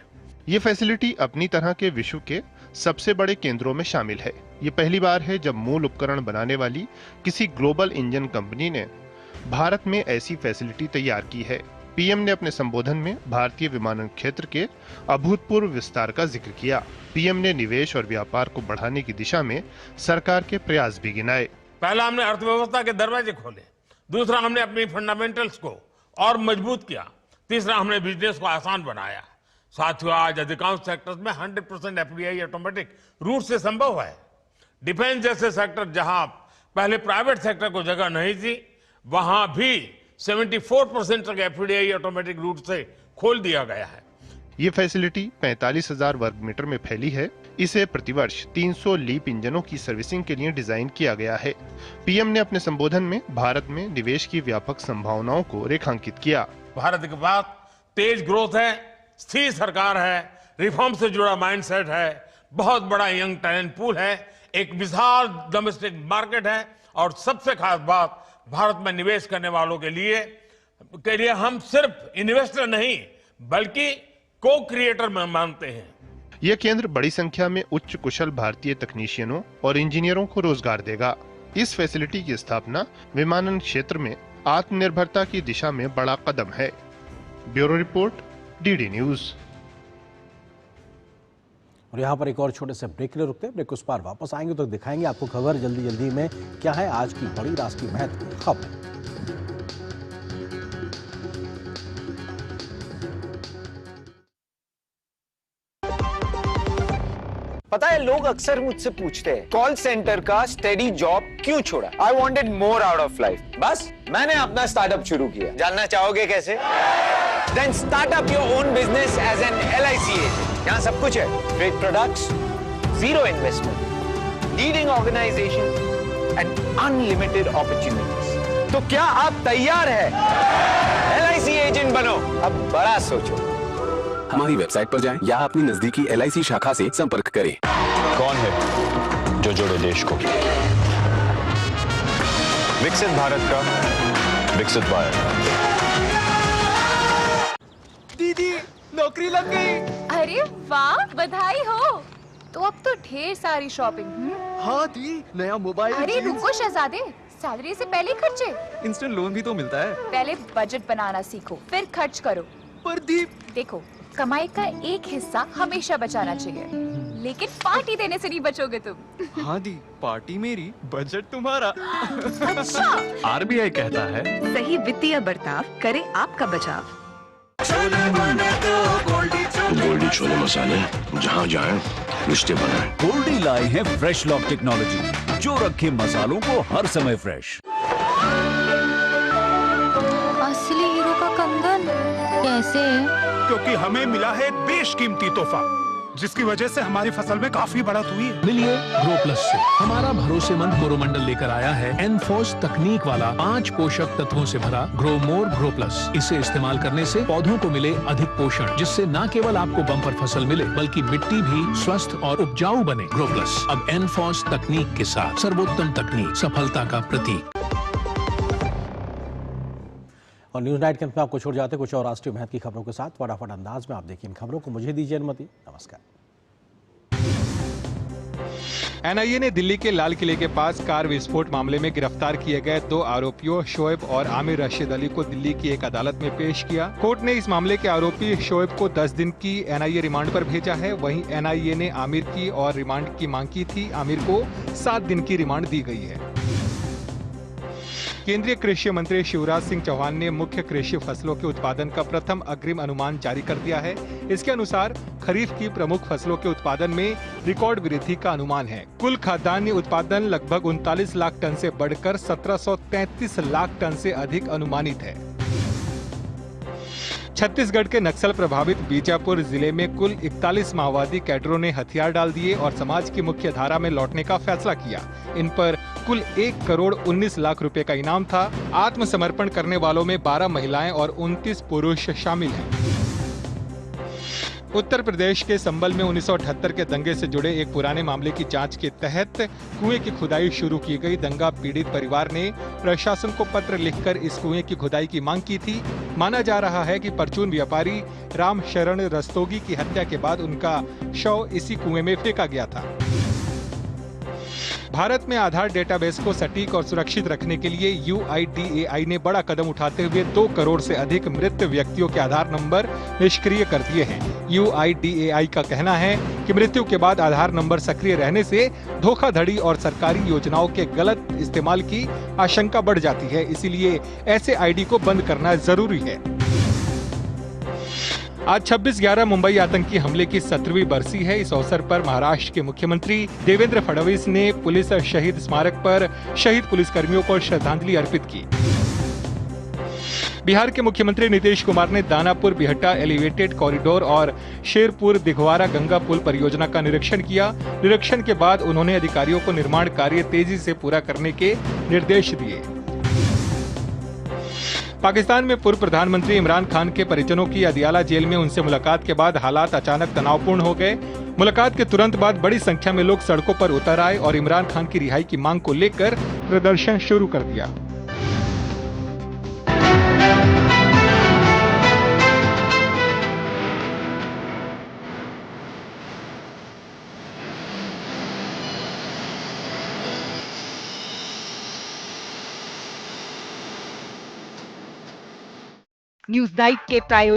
ये फैसिलिटी अपनी तरह के विश्व के सबसे बड़े केंद्रों में शामिल है। ये पहली बार है जब मूल उपकरण बनाने वाली किसी ग्लोबल इंजन कंपनी ने भारत में ऐसी फैसिलिटी तैयार की है। पीएम ने अपने संबोधन में भारतीय विमानन क्षेत्र के अभूतपूर्व विस्तार का जिक्र किया। पीएम ने निवेश और व्यापार को बढ़ाने की दिशा में सरकार के प्रयास भी गिनाए। पहला हमने अर्थव्यवस्था के दरवाजे खोले, दूसरा हमने अपनी फंडामेंटल्स को और मजबूत किया, तीसरा हमने बिजनेस को आसान बनाया। साथियों, आज अधिकांश सेक्टर्स में 100% एफडीआई ऑटोमेटिक रूट से संभव है। डिफेंस जैसे सेक्टर जहां पहले प्राइवेट सेक्टर को जगह नहीं थी, वहां भी 74% तक एफडीआई ऑटोमेटिक रूट से खोल दिया गया है। ये फैसिलिटी 45,000 वर्ग मीटर में फैली है। इसे प्रतिवर्ष 300 लीप इंजनों की सर्विसिंग के लिए डिजाइन किया गया है। पीएम ने अपने संबोधन में भारत में निवेश की व्यापक संभावनाओं को रेखांकित किया। भारत के पास तेज ग्रोथ है, स्थिर सरकार है, रिफॉर्म से जुड़ा माइंडसेट है, बहुत बड़ा यंग टैलेंट पूल है, एक विशाल डोमेस्टिक मार्केट है और सबसे खास बात, भारत में निवेश करने वालों के लिए हम सिर्फ इन्वेस्टर नहीं बल्कि को क्रिएटर मानते हैं। यह केंद्र बड़ी संख्या में उच्च कुशल भारतीय तकनीशियनों और इंजीनियरों को रोजगार देगा। इस फैसिलिटी की स्थापना विमानन क्षेत्र में आत्मनिर्भरता की दिशा में बड़ा कदम है। Bureau report, DD news. और यहाँ पर एक और छोटे से ब्रेक के लिए रुकते हैं। ब्रेक उस पार वापस आएंगे तो दिखाएंगे आपको खबर जल्दी में क्या है आज की बड़ी राष्ट्रीय महत्वपूर्ण खबर। पता है लोग अक्सर मुझसे पूछते हैं कॉल सेंटर का स्टेडी जॉब क्यों छोड़ा? I wanted more out of life. बस मैंने अपना स्टार्टअप शुरू किया। जानना चाहोगे कैसे? Then start up your own business as an LIC agent. यहाँ सब कुछ है, great products, zero investment, leading organization and unlimited opportunities. तो क्या आप तैयार हैं? LIC एजेंट बनो, अब बड़ा सोचो। हमारी वेबसाइट पर जाएं या अपनी नजदीकी LIC शाखा से संपर्क करें। कौन है जो जोड़े देश को? विकसित भारत का विकसित भारत। दीदी नौकरी लग गई। अरे वाह, बधाई हो। तो अब तो ढेर सारी शॉपिंग। हाँ दी, नया मोबाइल। अरे रुको शहजादे, सैलरी से पहले खर्चे। इंस्टेंट लोन भी तो मिलता है। पहले बजट बनाना सीखो, फिर खर्च करो। पर दी, देखो कमाई का एक हिस्सा हमेशा बचाना चाहिए, लेकिन पार्टी देने से नहीं बचोगे तुम। हाँ दी, पार्टी मेरी, बजट तुम्हारा। अच्छा। RBI कहता है सही वित्तीय बर्ताव करे आपका बचाव। गोल्डी छोले मसाले, जहाँ जाए रिश्ते बनाए। गोल्डी लाए हैं फ्रेश लॉक टेक्नोलॉजी, जो रखे मसालों को हर समय फ्रेश। असली हीरो का कंगन कैसे? क्योंकि हमें मिला है बेशकीमती तोहफा, जिसकी वजह से हमारी फसल में काफी बढ़त हुई है। मिलिए ग्रो प्लस से। हमारा भरोसेमंद कोरोमंडल लेकर आया है एनफोर्स तकनीक वाला 5 पोषक तत्वों से भरा ग्रो मोर ग्रो प्लस। इसे इस्तेमाल करने से पौधों को मिले अधिक पोषण, जिससे न केवल आपको बम्पर फसल मिले बल्कि मिट्टी भी स्वस्थ और उपजाऊ बने। ग्रो प्लस अब एनफोर्स तकनीक के साथ, सर्वोत्तम तकनीक, सफलता का प्रतीक। और न्यूज नाइट कैंप में आपको छोड़ जाते कुछ और राष्ट्रीय महत्व की खबरों के साथ फटाफट अंदाज में आप देखिए इन खबरों को। मुझे दीजिए अनुमति। नमस्कार। NIA ने दिल्ली के लाल किले के पास कार विस्फोट मामले में गिरफ्तार किए गए 2 आरोपियों शोएब और आमिर रशीद अली को दिल्ली की एक अदालत में पेश किया। कोर्ट ने इस मामले के आरोपी शोएब को 10 दिन की NIA रिमांड पर भेजा है। वहीं NIA ने आमिर की और रिमांड की मांग की थी। आमिर को 7 दिन की रिमांड दी गई है। केंद्रीय कृषि मंत्री शिवराज सिंह चौहान ने मुख्य कृषि फसलों के उत्पादन का प्रथम अग्रिम अनुमान जारी कर दिया है। इसके अनुसार खरीफ की प्रमुख फसलों के उत्पादन में रिकॉर्ड वृद्धि का अनुमान है। कुल खाद्यान्न उत्पादन लगभग 39 लाख टन से बढ़कर 1733 लाख टन से अधिक अनुमानित है। छत्तीसगढ़ के नक्सल प्रभावित बीजापुर जिले में कुल 41 माओवादी कैडरों ने हथियार डाल दिए और समाज की मुख्य धारा में लौटने का फैसला किया। इन पर कुल 1 करोड़ 19 लाख रुपए का इनाम था। आत्मसमर्पण करने वालों में 12 महिलाएं और 29 पुरुष शामिल हैं। उत्तर प्रदेश के संबल में 1978 के दंगे से जुड़े एक पुराने मामले की जांच के तहत कुएं की खुदाई शुरू की गई। दंगा पीड़ित परिवार ने प्रशासन को पत्र लिखकर इस कुएं की खुदाई की मांग की थी। माना जा रहा है कि परचून व्यापारी राम शरण रस्तोगी की हत्या के बाद उनका शव इसी कुएं में फेंका गया था। भारत में आधार डेटाबेस को सटीक और सुरक्षित रखने के लिए UIDAI ने बड़ा कदम उठाते हुए 2 करोड़ से अधिक मृत व्यक्तियों के आधार नंबर निष्क्रिय कर दिए हैं। UIDAI का कहना है कि मृत्यु के बाद आधार नंबर सक्रिय रहने से धोखाधड़ी और सरकारी योजनाओं के गलत इस्तेमाल की आशंका बढ़ जाती है, इसीलिए ऐसे आईडी को बंद करना जरूरी है। आज 26/11 मुंबई आतंकी हमले की 17वीं बरसी है। इस अवसर पर महाराष्ट्र के मुख्यमंत्री देवेंद्र फडणवीस ने पुलिस शहीद स्मारक पर शहीद पुलिसकर्मियों को श्रद्धांजलि अर्पित की। बिहार के मुख्यमंत्री नीतीश कुमार ने दानापुर बिहटा एलिवेटेड कॉरिडोर और शेरपुर दिघवारा गंगा पुल परियोजना का निरीक्षण किया। निरीक्षण के बाद उन्होंने अधिकारियों को निर्माण कार्य तेजी से पूरा करने के निर्देश दिए। पाकिस्तान में पूर्व प्रधानमंत्री इमरान खान के परिजनों की अदियाला जेल में उनसे मुलाकात के बाद हालात अचानक तनावपूर्ण हो गए। मुलाकात के तुरंत बाद बड़ी संख्या में लोग सड़कों पर उतर आए और इमरान खान की रिहाई की मांग को लेकर प्रदर्शन शुरू कर दिया। न्यूज नाइट के प्रायोजक